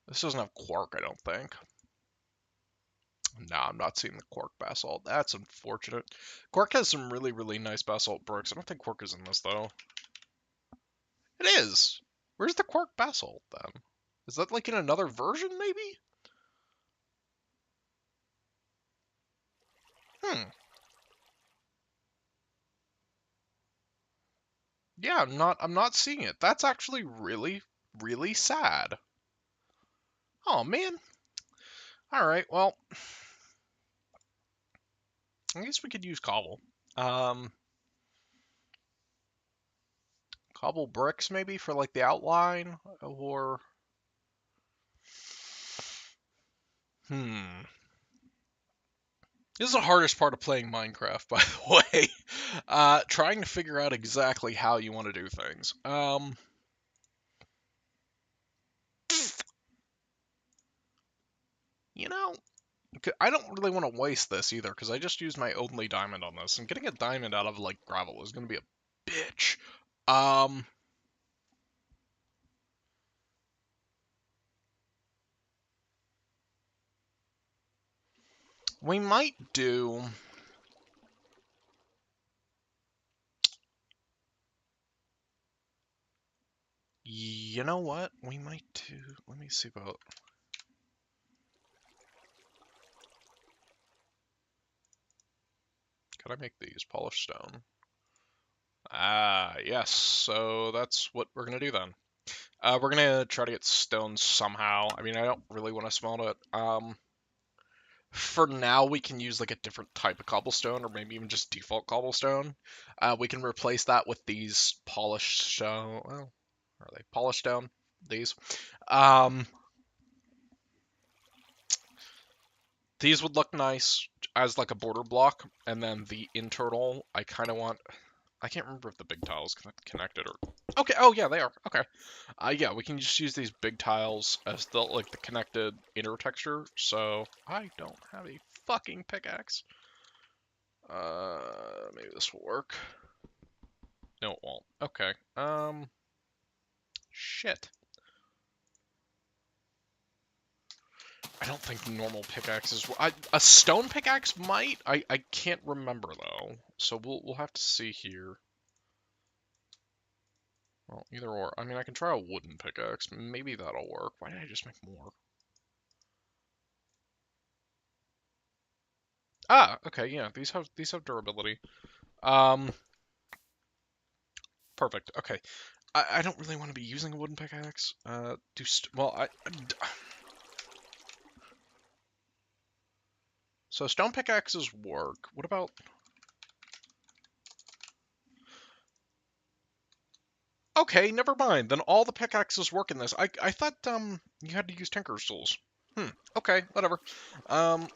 this doesn't have quark, I don't think. No, I'm not seeing the quark basalt. That's unfortunate. Quark has some really, really nice basalt bricks. I don't think quark is in this though. It is. Where's the quark basalt then? Is that like in another version maybe? Hmm. Yeah, I'm not seeing it. That's actually really, really sad. Oh man. All right. Well, I guess we could use cobble. Um, cobble bricks maybe for like the outline or hmm. This is the hardest part of playing Minecraft, by the way. Trying to figure out exactly how you want to do things. You know, I don't really want to waste this either, because I just used my only diamond on this, and getting a diamond out of, like, gravel is going to be a bitch. Um, we might do... You know what? We might do... Let me see about... Can I make these? Polished stone. Ah, yes. So that's what we're going to do then. We're gonna try to get stone somehow. I mean, I don't really want to smelt it. For now, we can use like a different type of cobblestone, or maybe even just default cobblestone. We can replace that with these polished stone. Well, are they polished stone? These. Um, these would look nice as like a border block, and then the internal, I kind of want. I can't remember if the big tiles connected or. Okay. Oh yeah, they are. Okay. Yeah, we can just use these big tiles as the connected inner texture. So I don't have a fucking pickaxe. Maybe this will work. No, it won't. Okay. Shit. I don't think normal pickaxes. A stone pickaxe might. I can't remember though. So we'll have to see here. Well, either or. I mean, I can try a wooden pickaxe. Maybe that'll work. Why did I just make more? Ah, okay, yeah. These have durability. Um, perfect. Okay. I don't really want to be using a wooden pickaxe. Well, so stone pickaxes work. What about? Okay, never mind. Then all the pickaxes work in this. I thought you had to use tinker's tools. Hmm. Okay, whatever. Um,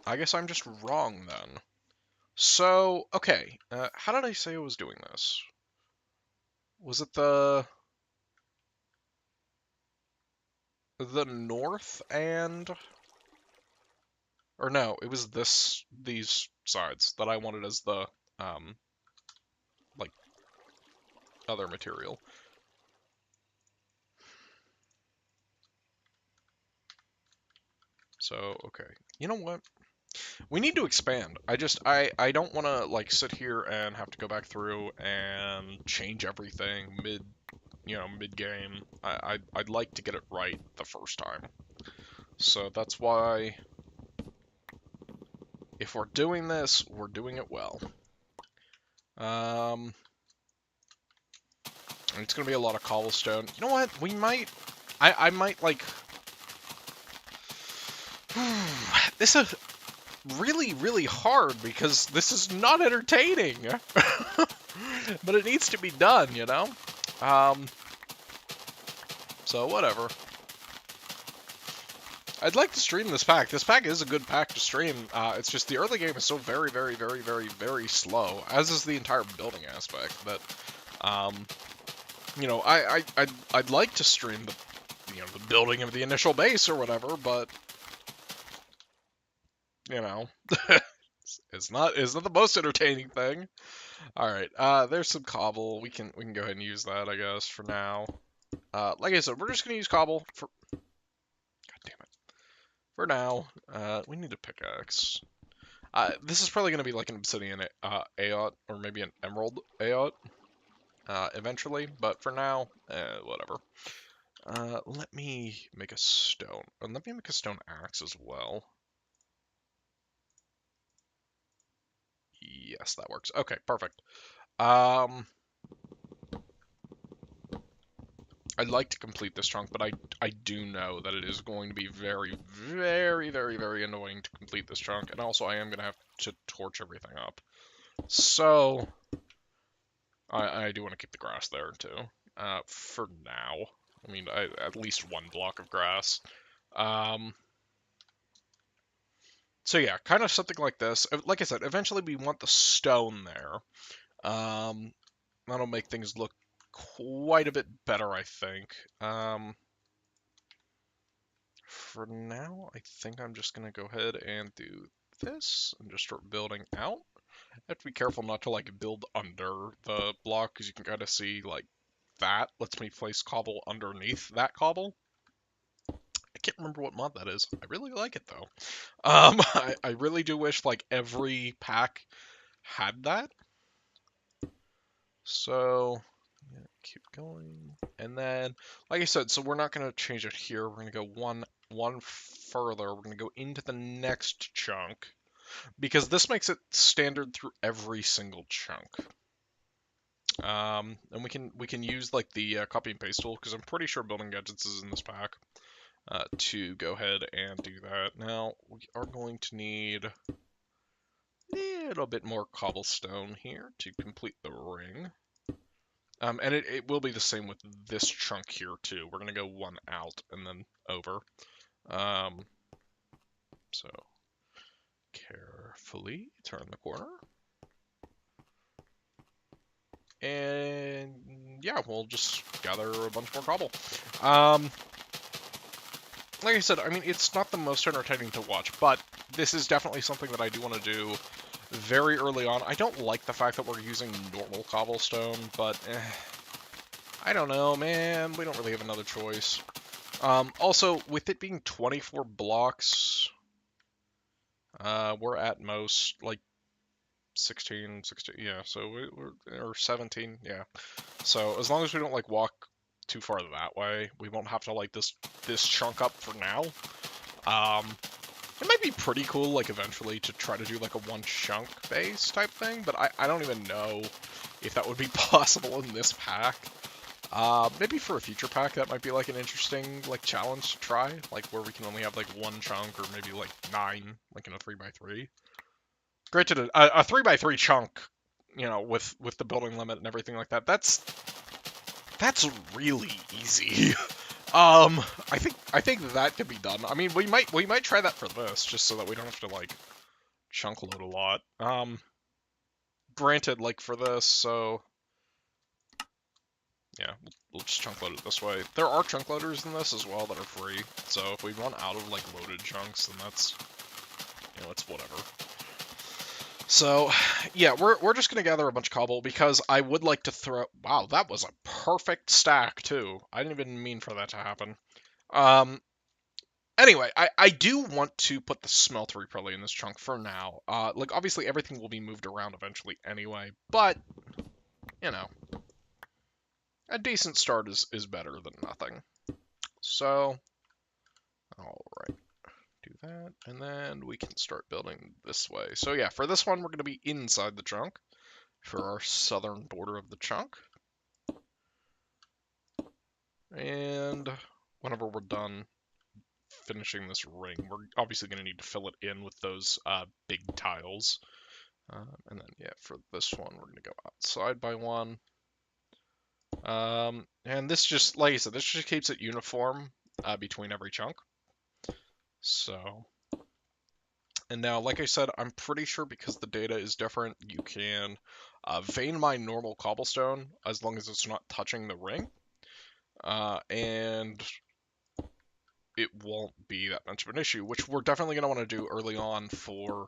I guess I'm just wrong then. So, okay. How did I say I was doing this? Was it the north and or no, it was these sides that I wanted as the um like other material. So, okay. You know what? We need to expand. I don't want to like sit here and have to go back through and change everything mid. you know, mid-game. I'd like to get it right the first time. So that's why, if we're doing this, we're doing it well. It's gonna be a lot of cobblestone. You know what? We might... I might, like... This is really, really hard, because this is not entertaining. But it needs to be done, you know? So, whatever. I'd like to stream this pack. This pack is a good pack to stream. It's just the early game is so very, very, very, very, very slow, as is the entire building aspect, that, you know, I'd like to stream the, you know, the building of the initial base or whatever, but, you know, it's not the most entertaining thing. All right, there's some cobble. We can go ahead and use that, I guess, for now. Like I said, we're just gonna use cobble for. God damn it. For now, we need a pickaxe. This is probably gonna be like an obsidian AOT or maybe an emerald AOT eventually, but for now, whatever. Let me make a stone. And let me make a stone axe as well. Yes, that works. Okay, perfect. I'd like to complete this chunk, but I do know that it is going to be very, very, very, very annoying to complete this chunk, and also I am going to have to torch everything up. So, I do want to keep the grass there, too, for now. I mean, at least one block of grass. So yeah, kind of something like this. Like I said, eventually we want the stone there. That'll make things look quite a bit better, I think. For now, I think I'm just going to go ahead and do this and just start building out. I have to be careful not to, like, build under the block, because you can kind of see, like, that lets me place cobble underneath that cobble. I can't remember what mod that is. I really like it, though. I really do wish, like, every pack had that. So, yeah, keep going. And then, like I said, so we're not going to change it here. We're going to go one further. We're going to go into the next chunk, because this makes it standard through every single chunk. And we can use like the copy and paste tool, because I'm pretty sure building gadgets is in this pack, to go ahead and do that. Now we are going to need a little bit more cobblestone here to complete the ring. And it will be the same with this chunk here too. We're gonna go one out and then over. So carefully turn the corner. And yeah, we'll just gather a bunch more cobble. Like I said, I mean, it's not the most entertaining to watch, but this is definitely something that I do want to do very early on. I don't like the fact that we're using normal cobblestone, but I don't know, man. We don't really have another choice. Also, with it being 24 blocks, we're at most, like, 16, yeah, so or 17, yeah. So, as long as we don't, like, walk too far that way, we won't have to light this chunk up for now. It might be pretty cool, like, eventually to try to do, like, a one chunk base type thing, but I don't even know if that would be possible in this pack. Maybe for a future pack, that might be, like, an interesting, like, challenge to try, like, where we can only have, like, one chunk, or maybe, like, 9, like, in a 3x3. Granted, a 3x3 chunk, you know, with the building limit and everything like that, that's really easy. I think that could be done. I mean, we might try that for this, just so that we don't have to, like, chunk load a lot. Granted, like, for this, so yeah, we'll just chunk load it this way. There are chunk loaders in this as well that are free, so if we run out of, like, loaded chunks, then that's, you know, it's whatever. So, yeah, we're just gonna gather a bunch of cobble, because I would like to throw... Wow, that was a perfect stack, too. I didn't even mean for that to happen. Anyway, I do want to put the smeltery probably in this chunk for now. Like, obviously, everything will be moved around eventually anyway, but, you know, a decent start is better than nothing. So, alright, do that, and then we can start building this way. So yeah, for this one, we're going to be inside the chunk for our southern border of the chunk. And whenever we're done finishing this ring, we're obviously going to need to fill it in with those big tiles. And then, yeah, for this one, we're going to go outside by one. And this just, like I said, this just keeps it uniform between every chunk. So, and now, like I said, I'm pretty sure because the data is different, you can vein mine normal cobblestone as long as it's not touching the ring. And it won't be that much of an issue, which we're definitely going to want to do early on for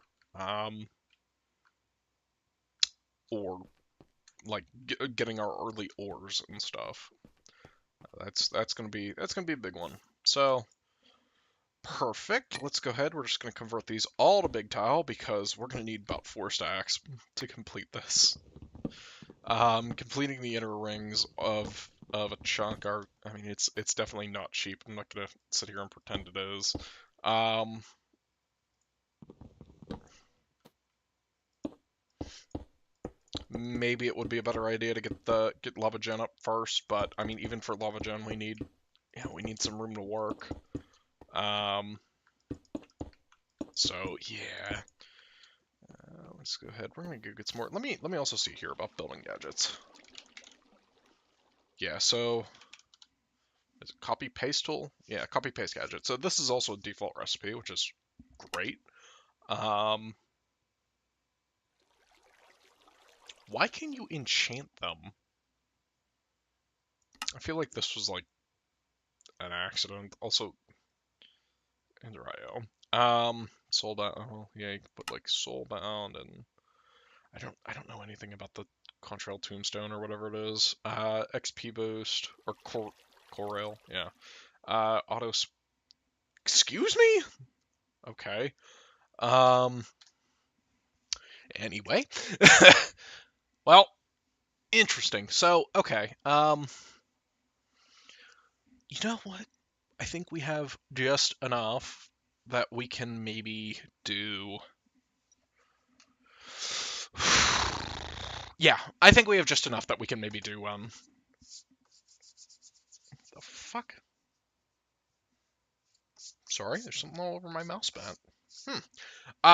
ore, like getting our early ores and stuff. That's gonna be a big one. So perfect. Let's go ahead. We're just gonna convert these all to big tile because we're gonna need about 4 stacks to complete this. Completing the inner rings of a chunk are, I mean, it's definitely not cheap. I'm not gonna sit here and pretend it is. Maybe it would be a better idea to get lava gen up first, but I mean, even for lava gen, we need some room to work. So yeah, let's go ahead. We're gonna go get some more. Let me also see here about building gadgets. Yeah, so is it copy paste tool? Yeah, copy paste gadget. So this is also a default recipe, which is great. Why can you enchant them? I feel like this was like an accident. Also, Ender IO. Soulbound. Oh, yeah, you can put like soulbound, and I don't know anything about the Contrail Tombstone or whatever it is. XP boost or core rail. Yeah. Auto. Excuse me. Okay. Anyway. Well, interesting. So, okay. You know what? I think we have just enough that we can maybe do. Yeah, I think we have just enough that we can maybe do, the fuck? Sorry, there's something all over my mouse pad.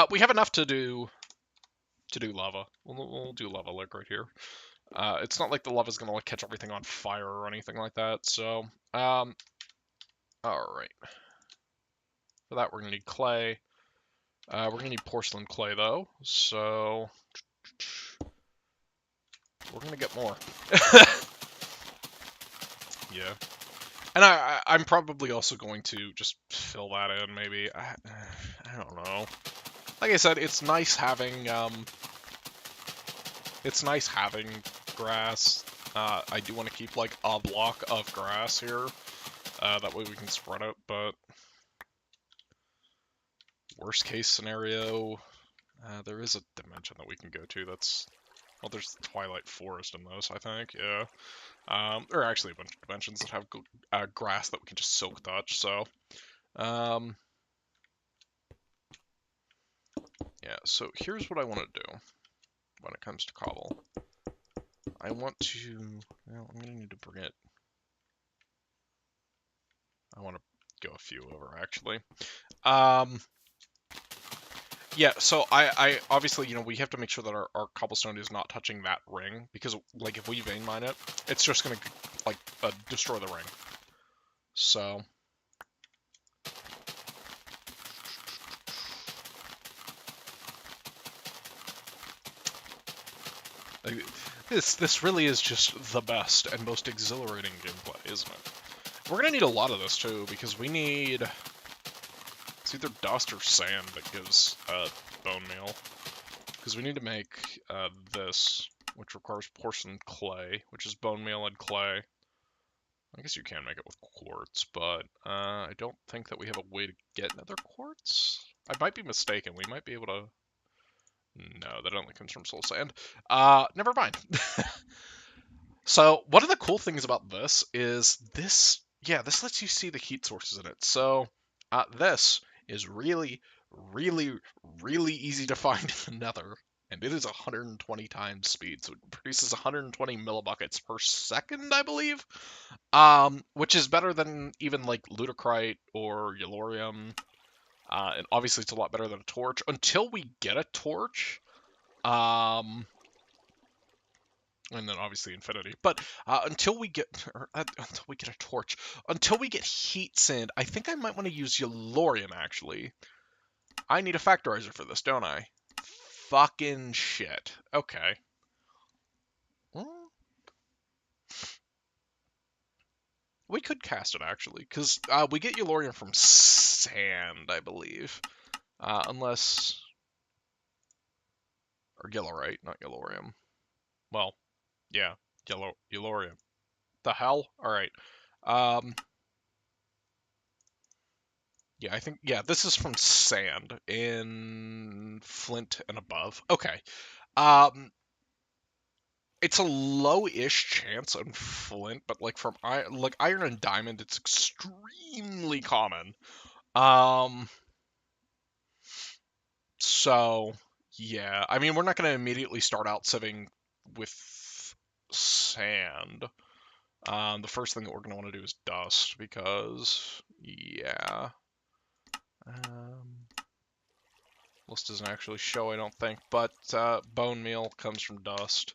We have enough to do lava. We'll do lava like right here. It's not like the lava's gonna like catch everything on fire or anything like that. So, all right. For that, we're gonna need clay. We're gonna need porcelain clay though. So, we're gonna get more. Yeah. And I'm probably also going to just fill that in, maybe. I don't know. Like I said, it's nice having grass. I do want to keep like a block of grass here. That way we can spread it, but worst case scenario, there is a dimension that we can go to that's, well, there's the Twilight Forest in this, I think, yeah. There are actually a bunch of dimensions that have grass that we can just silk touch, so. Yeah, so here's what I want to do when it comes to cobble. I want to, well, I'm going to need to bring it. I want to go a few over, actually. Yeah, so I obviously, we have to make sure that our cobblestone is not touching that ring, because, like, if we vein mine it, it's just going to, like, destroy the ring. So. This really is just the best and most exhilarating gameplay, isn't it? We're going to need a lot of this, too, because we need. It's either dust or sand that gives bone meal. Because we need to make this, which requires porcelain clay, which is bone meal and clay. I guess you can make it with quartz, but I don't think that we have a way to get another quartz. I might be mistaken. We might be able to. No, that only comes from soul sand. Never mind. So one of the cool things about this is this lets you see the heat sources in it. So this is really, really, really easy to find in the Nether, and it is 120 times speed, so it produces 120 millibuckets per second, I believe, which is better than even like Ludicrite or Yellorium, and obviously it's a lot better than a torch. Until we get a torch, and then obviously infinity. But until we get a torch, until we get heat sand, I think I might want to use Yellorium actually. I need a factorizer for this, don't I? Fucking shit. Okay. Well, we could cast it actually, because we get Yellorium from sand, I believe. Unless or Yellorite, not Yellorium. Well, yeah, Yellorium. The hell? All right. Um, Yeah, I think this is from sand in Flint and above. Okay. Um it's a low-ish chance on Flint, but like from iron and diamond it's extremely common. Um so yeah, I mean we're not going to immediately start out sieving with sand. The first thing that we're going to want to do is dust because yeah. Um List doesn't actually show, I don't think, but bone meal comes from dust.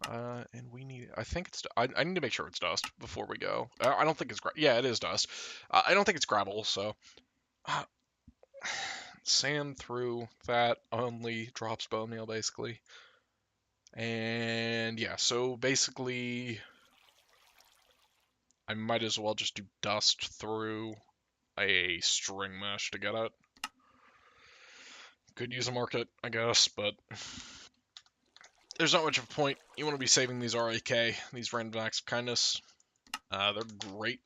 And we need, I think it's, I need to make sure it's dust before we go. I don't think it's, yeah, it is dust. I don't think it's gravel, so. Uh, Sand through that only drops bone meal, basically. And yeah, so basically, I might as well just do dust through a string mesh to get it. Could use a market, I guess, but there's not much of a point. You want to be saving these RAK, these random acts of kindness. They're great.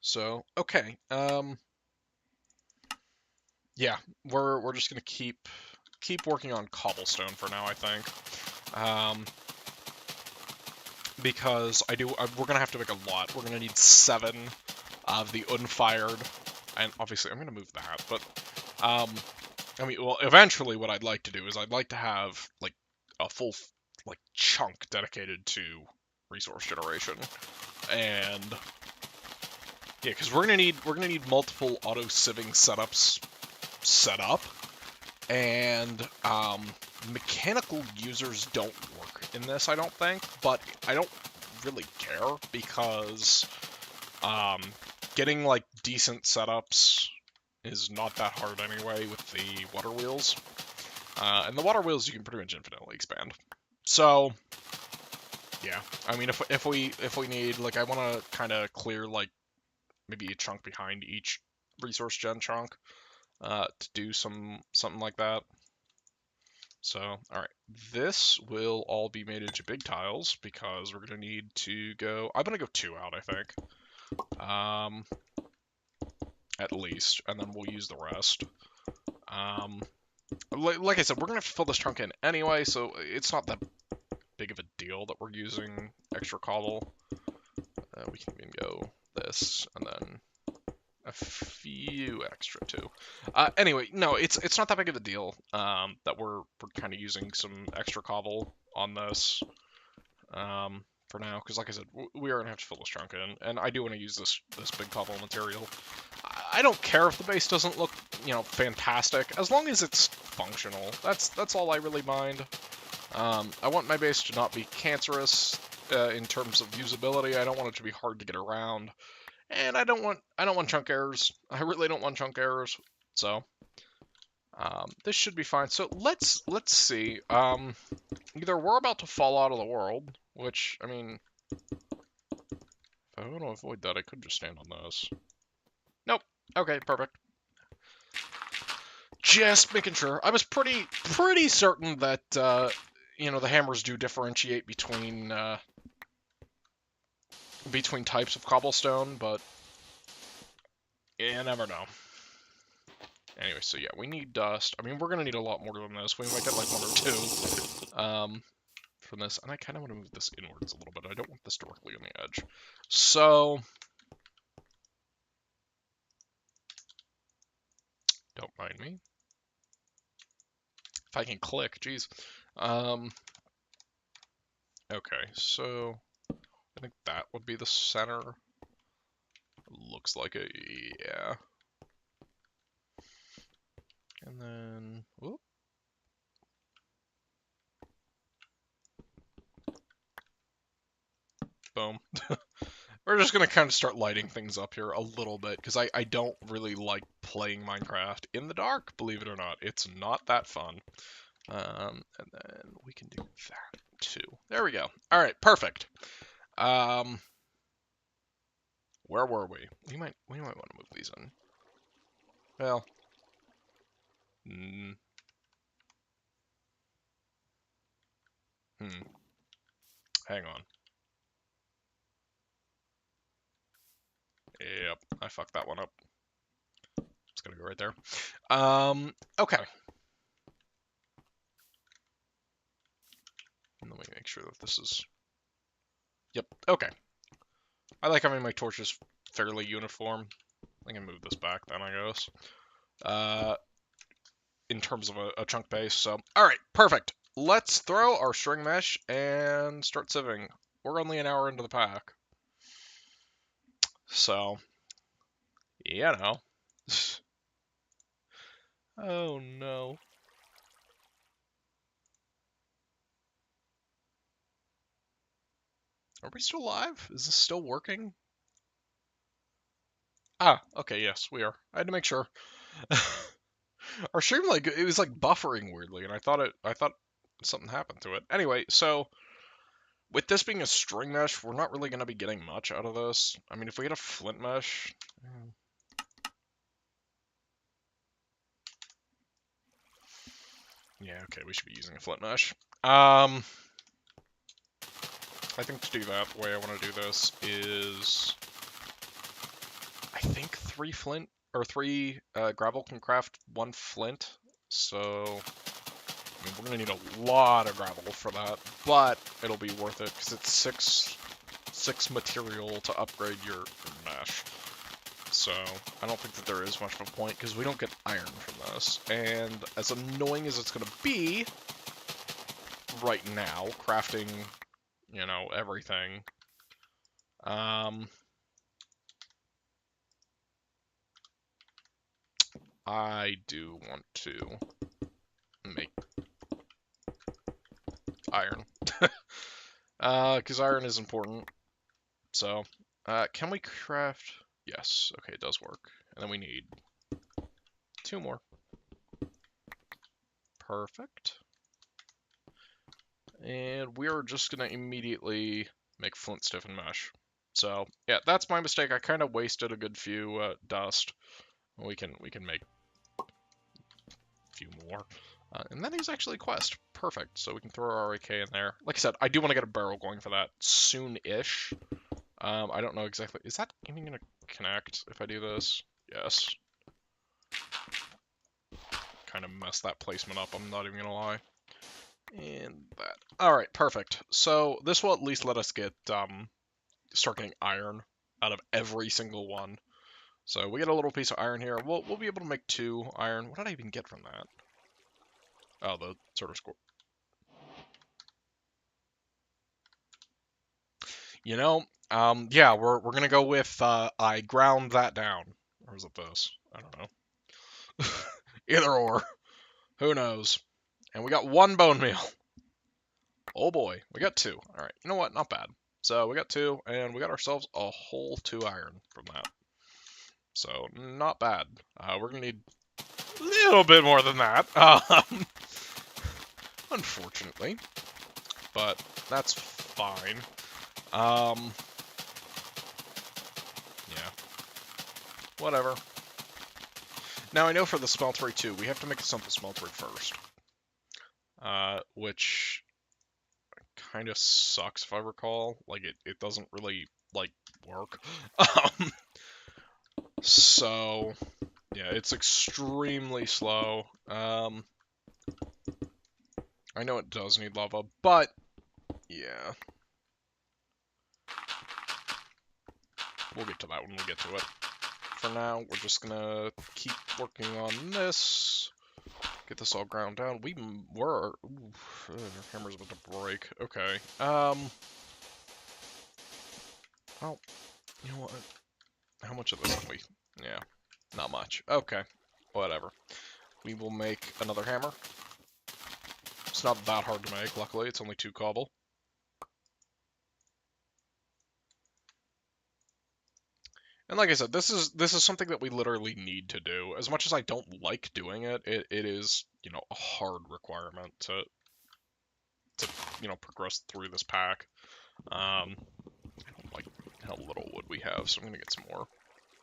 So, okay. Yeah, we're just gonna keep working on cobblestone for now, I think. Because we're gonna have to make a lot. We're gonna need 7 of the unfired, and obviously I'm gonna move that, but I mean, well, eventually what I'd like to do is I'd like to have like a full like chunk dedicated to resource generation, and yeah, because we're gonna need multiple auto sieving setups set up, and mechanical users don't work in this, I don't think, but I don't really care because getting like decent setups is not that hard anyway with the water wheels. And the water wheels you can pretty much infinitely expand. So yeah, I mean if we need, like, I want to kind of clear like maybe a chunk behind each resource gen chunk to do something like that. So all right, this will all be made into big tiles because we're gonna need to go. I'm gonna go 2 out, I think. At least, and then we'll use the rest. Like I said, we're gonna have to fill this chunk in anyway, so it's not that big of a deal that we're using extra cobble. We can even go this, and then a few extra too. Anyway, no, it's not that big of a deal that we're kind of using some extra cobble on this for now, because like I said, we are gonna have to fill this chunk in, and I do want to use this big cobble material. I don't care if the base doesn't look, fantastic, as long as it's functional. That's all I really mind. I want my base to not be cancerous in terms of usability. I don't want it to be hard to get around, and I don't want chunk errors. I really don't want chunk errors. So this should be fine. So let's see. Either we're about to fall out of the world, which, I mean, if I want to avoid that, I could just stand on this. Nope. Okay, perfect. Just making sure. I was pretty certain that the hammers do differentiate between types of cobblestone, but you never know. Anyway, so yeah, we need dust. I mean, we're gonna need a lot more than this. We might get like 1 or 2. from this, and I kind of want to move this inwards a little bit. I don't want this directly on the edge. So, don't mind me. If I can click, geez. Okay, so I think that would be the center. Looks like it, yeah. And then, whoop. Boom. We're just going to kind of start lighting things up here a little bit, because I don't really like playing Minecraft in the dark, believe it or not. It's not that fun. And then we can do that too. There we go. All right, perfect. Where were we? We might want to move these in. Well, hang on. Yep, I fucked that one up. It's gonna go right there. Okay. And let me make sure that this is... Yep, okay. I like having my torches fairly uniform. I can move this back then, I guess. In terms of a chunk base, so... Alright, perfect. Let's throw our string mesh and start sieving. We're only an hour into the pack. So, you know. Oh no. Are we still live? Is this still working? Ah, okay, yes, we are. I had to make sure. Our stream, like, it was like buffering weirdly, and I thought something happened to it. Anyway, so with this being a string mesh, we're not really going to be getting much out of this. I mean, if we get a flint mesh... Yeah, okay, we should be using a flint mesh. I think to do that, the way I want to do this is... I think 3 flint, or 3 gravel can craft 1 flint, so... I mean, we're going to need a lot of gravel for that, but it'll be worth it, because it's 6 material to upgrade your mesh. So, I don't think that there is much of a point, because we don't get iron from this. And as annoying as it's going to be right now, crafting, you know, everything, I do want to make iron. Because iron is important. So, can we craft... Yes, okay, it does work. And then we need 2 more. Perfect. And we're just going to immediately make flint, stiff, and mesh. So, yeah, that's my mistake. I kind of wasted a good few dust. We can make a few more. And that is actually a quest. Perfect. So we can throw our AK in there. Like I said, I do want to get a barrel going for that soon-ish. I don't know exactly. Is that even going to connect if I do this? Yes. Kind of messed that placement up, I'm not even going to lie. And that. Alright, perfect. So this will at least let us get, start getting iron out of every single one. So we get a little piece of iron here. We'll be able to make 2 iron. What did I even get from that? Oh, the sort of score. You know, yeah, we're gonna go with, I ground that down. Or is it this? I don't know. Either or. Who knows? And we got 1 bone meal. Oh boy, we got 2. Alright, you know what? Not bad. So we got 2, and we got ourselves a whole 2 iron from that. So, not bad. We're gonna need a little bit more than that. Unfortunately. But that's fine. Yeah. Whatever. Now, I know for the smeltery, too, we have to make a simple smeltery first. Which kind of sucks, if I recall. Like, it doesn't really, like, work. So, yeah, it's extremely slow. I know it does need lava, but Yeah. We'll get to that when we get to it. For now, we're just gonna keep working on this. Get this all ground down. Our hammer's about to break. Okay. Well, you know what? How much of this can we? Yeah, not much. Okay. Whatever. We will make another hammer. It's not that hard to make, luckily. It's only 2 cobble. And like I said, this is something that we literally need to do. As much as I don't like doing it, it is, you know, a hard requirement to you know, progress through this pack. I don't like how little wood we have, so I'm gonna get some more.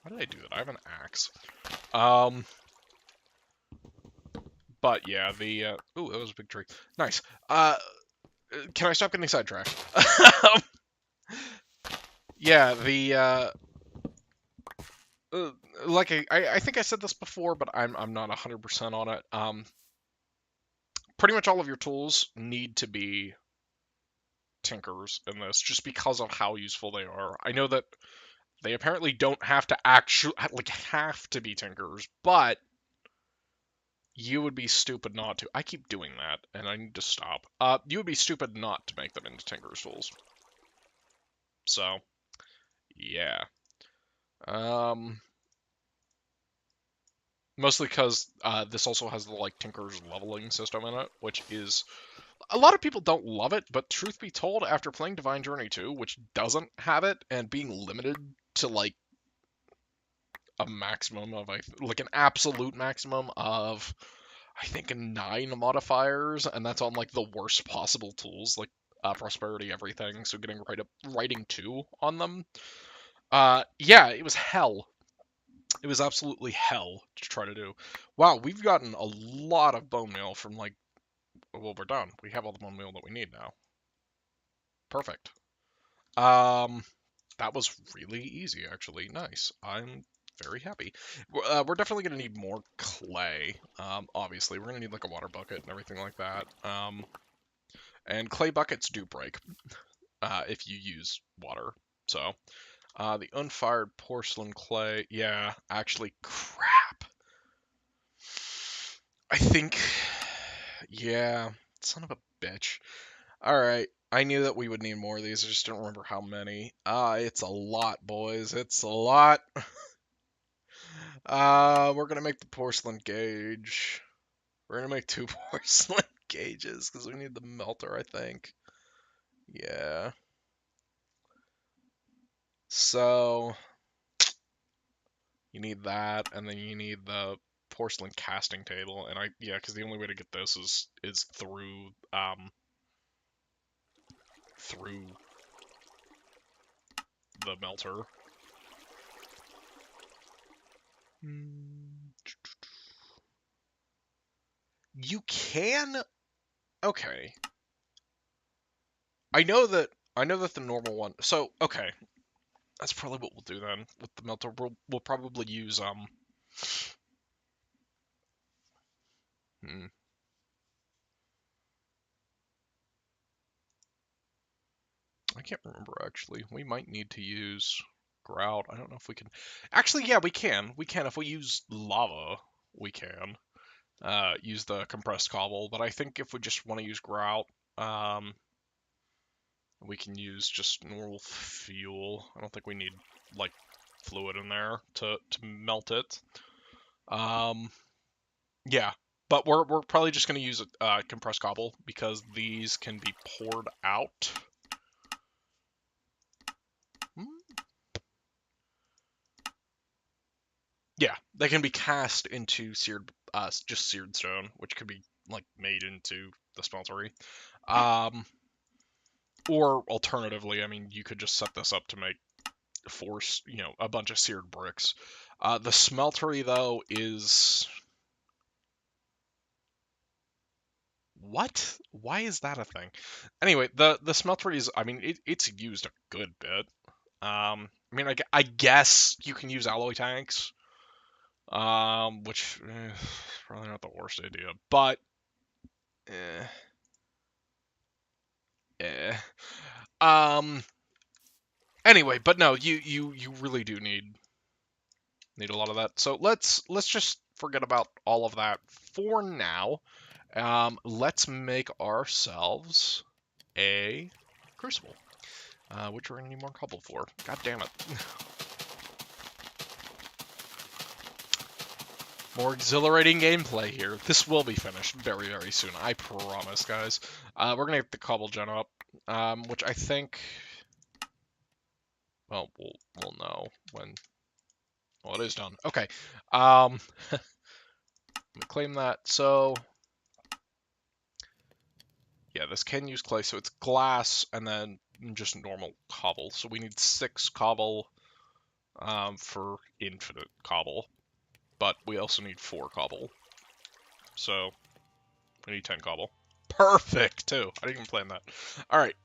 Why did I do that? I have an axe. But yeah, the ooh, that was a big tree. Nice. Can I stop getting sidetracked? Yeah, the like I think I said this before, but I'm not 100% on it. Pretty much all of your tools need to be tinkers in this, just because of how useful they are. I know that they apparently don't have to actually have to be tinkers, but you would be stupid not to. I keep doing that, and I need to stop. You would be stupid not to make them into tinkers tools. So, yeah. Um, Mostly because this also has the like Tinker's leveling system in it, which is a lot of people don't love it, but truth be told, after playing Divine Journey 2, which doesn't have it, and being limited to like a maximum of like an absolute maximum of I think 9 modifiers, and that's on like the worst possible tools, like prosperity everything. So getting writing 2 on them. Yeah, it was hell. It was absolutely hell to try to do. Wow, we've gotten a lot of bone meal from like, well, we're done. We have all the bone meal that we need now. Perfect. Um, that was really easy, actually. Nice. I'm very happy. We're definitely gonna need more clay. Obviously, we're gonna need like a water bucket and everything like that. And clay buckets do break if you use water. So, the unfired porcelain clay. Yeah, actually, crap. I think, yeah, son of a bitch. All right, I knew that we would need more of these. I just don't remember how many. It's a lot, boys. It's a lot. We're gonna make the porcelain gauge. We're gonna make 2 porcelain gauges because we need the melter, I think. Yeah. So you need that, and then you need the porcelain casting table, and yeah, because the only way to get this is through the melter. You can. Okay. I know that the normal one. So okay, that's probably what we'll do then with the melter. We'll probably use hmm, I can't remember actually. We might need to use grout. I don't know if we can. Actually, yeah, we can. We can if we use lava. We can use the compressed cobble. But I think if we just want to use grout, um, we can use just normal fuel. I don't think we need like fluid in there to melt it. Um, yeah, but we're probably just gonna use compressed cobble because these can be poured out. Hmm? Yeah, they can be cast into just seared stone, which could be like made into the smeltery. Um, or alternatively, I mean, you could just set this up to make a bunch of seared bricks. The smeltery though is what? Why is that a thing? Anyway, the smeltery is, I mean, it's used a good bit. I mean, I guess you can use alloy tanks, which probably not the worst idea, but eh, Eh. Um. Anyway, but no, you really do need a lot of that. So let's just forget about all of that for now. Let's make ourselves a crucible, which we're gonna need more cobble for. God damn it. More exhilarating gameplay here. This will be finished very, very soon. I promise, guys. We're gonna get the cobble gen up, which I think, well, we'll know when. Well, it is done. Okay. I'm gonna claim that. So yeah, this can use clay, so it's glass and then just normal cobble. So we need 6 cobble for infinite cobble, but we also need 4 cobble. So we need 10 cobble. Perfect, too. I didn't even plan that. All right.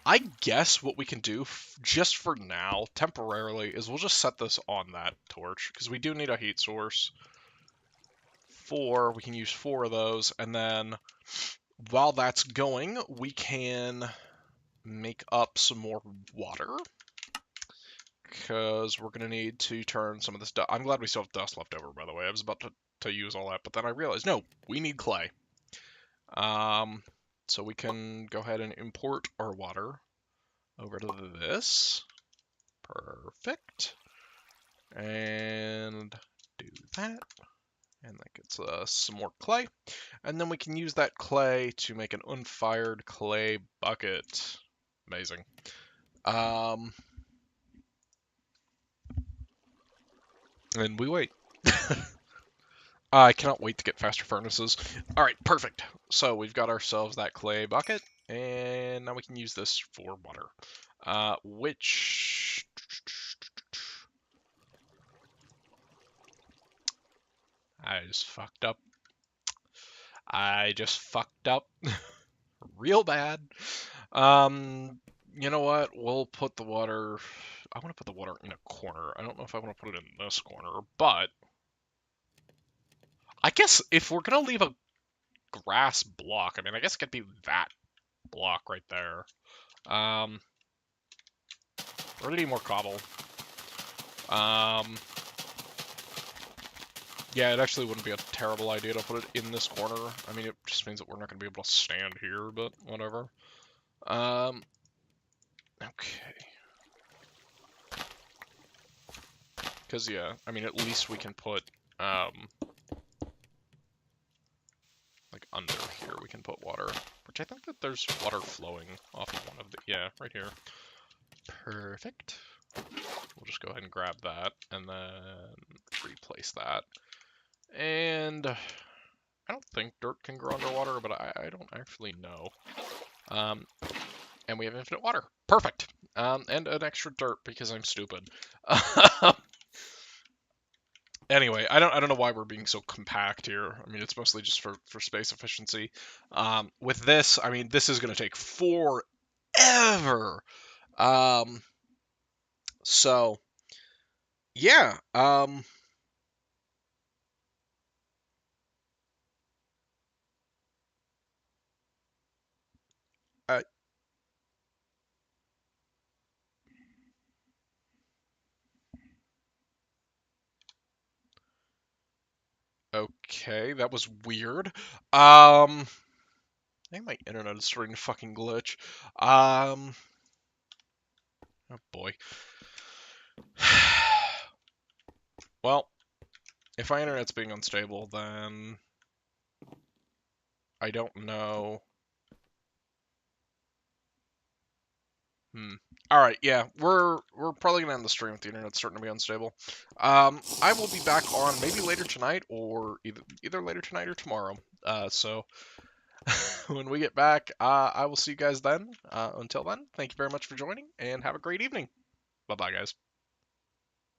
I guess what we can do just for now, temporarily, is we'll just set this on that torch because we do need a heat source. 4, we can use 4 of those, and then while that's going, we can make up some more water because we're going to need to turn some of this dust. I'm glad we still have dust left over, by the way. I was about to use all that, but then I realized, no, we need clay. So we can go ahead and import our water over to this. Perfect. And do that. And that gets us some more clay. And then we can use that clay to make an unfired clay bucket. Amazing. And we wait. I cannot wait to get faster furnaces. Alright, perfect. So we've got ourselves that clay bucket, and now we can use this for water. Which... I just fucked up. I just fucked up. Real bad. You know what? We'll put the water... I want to put the water in a corner. I don't know if I want to put it in this corner, but... I guess if we're going to leave a grass block, I mean, I guess it could be that block right there. We're gonna need more cobble. Yeah, it actually wouldn't be a terrible idea to put it in this corner. I mean, it just means that we're not gonna be able to stand here, but whatever. Okay. Because, yeah, I mean, at least we can put, like, under here we can put water. Which I think that there's water flowing off of one of the... Yeah, right here. Perfect. We'll just go ahead and grab that, and then replace that. And I don't think dirt can grow underwater, but I don't actually know. And we have infinite water. Perfect. And an extra dirt because I'm stupid. Anyway, I don't know why we're being so compact here. I mean, it's mostly just for space efficiency. With this, I mean, this is going to take forever. So yeah. Uh, okay, that was weird. I think my internet is starting to fucking glitch. Oh boy. Well, if my internet's being unstable, then I don't know. Alright, yeah, we're probably gonna end the stream if the internet's starting to be unstable. I will be back on maybe later tonight or either later tonight or tomorrow. So when we get back, I will see you guys then. Until then, thank you very much for joining and have a great evening. Bye bye, guys.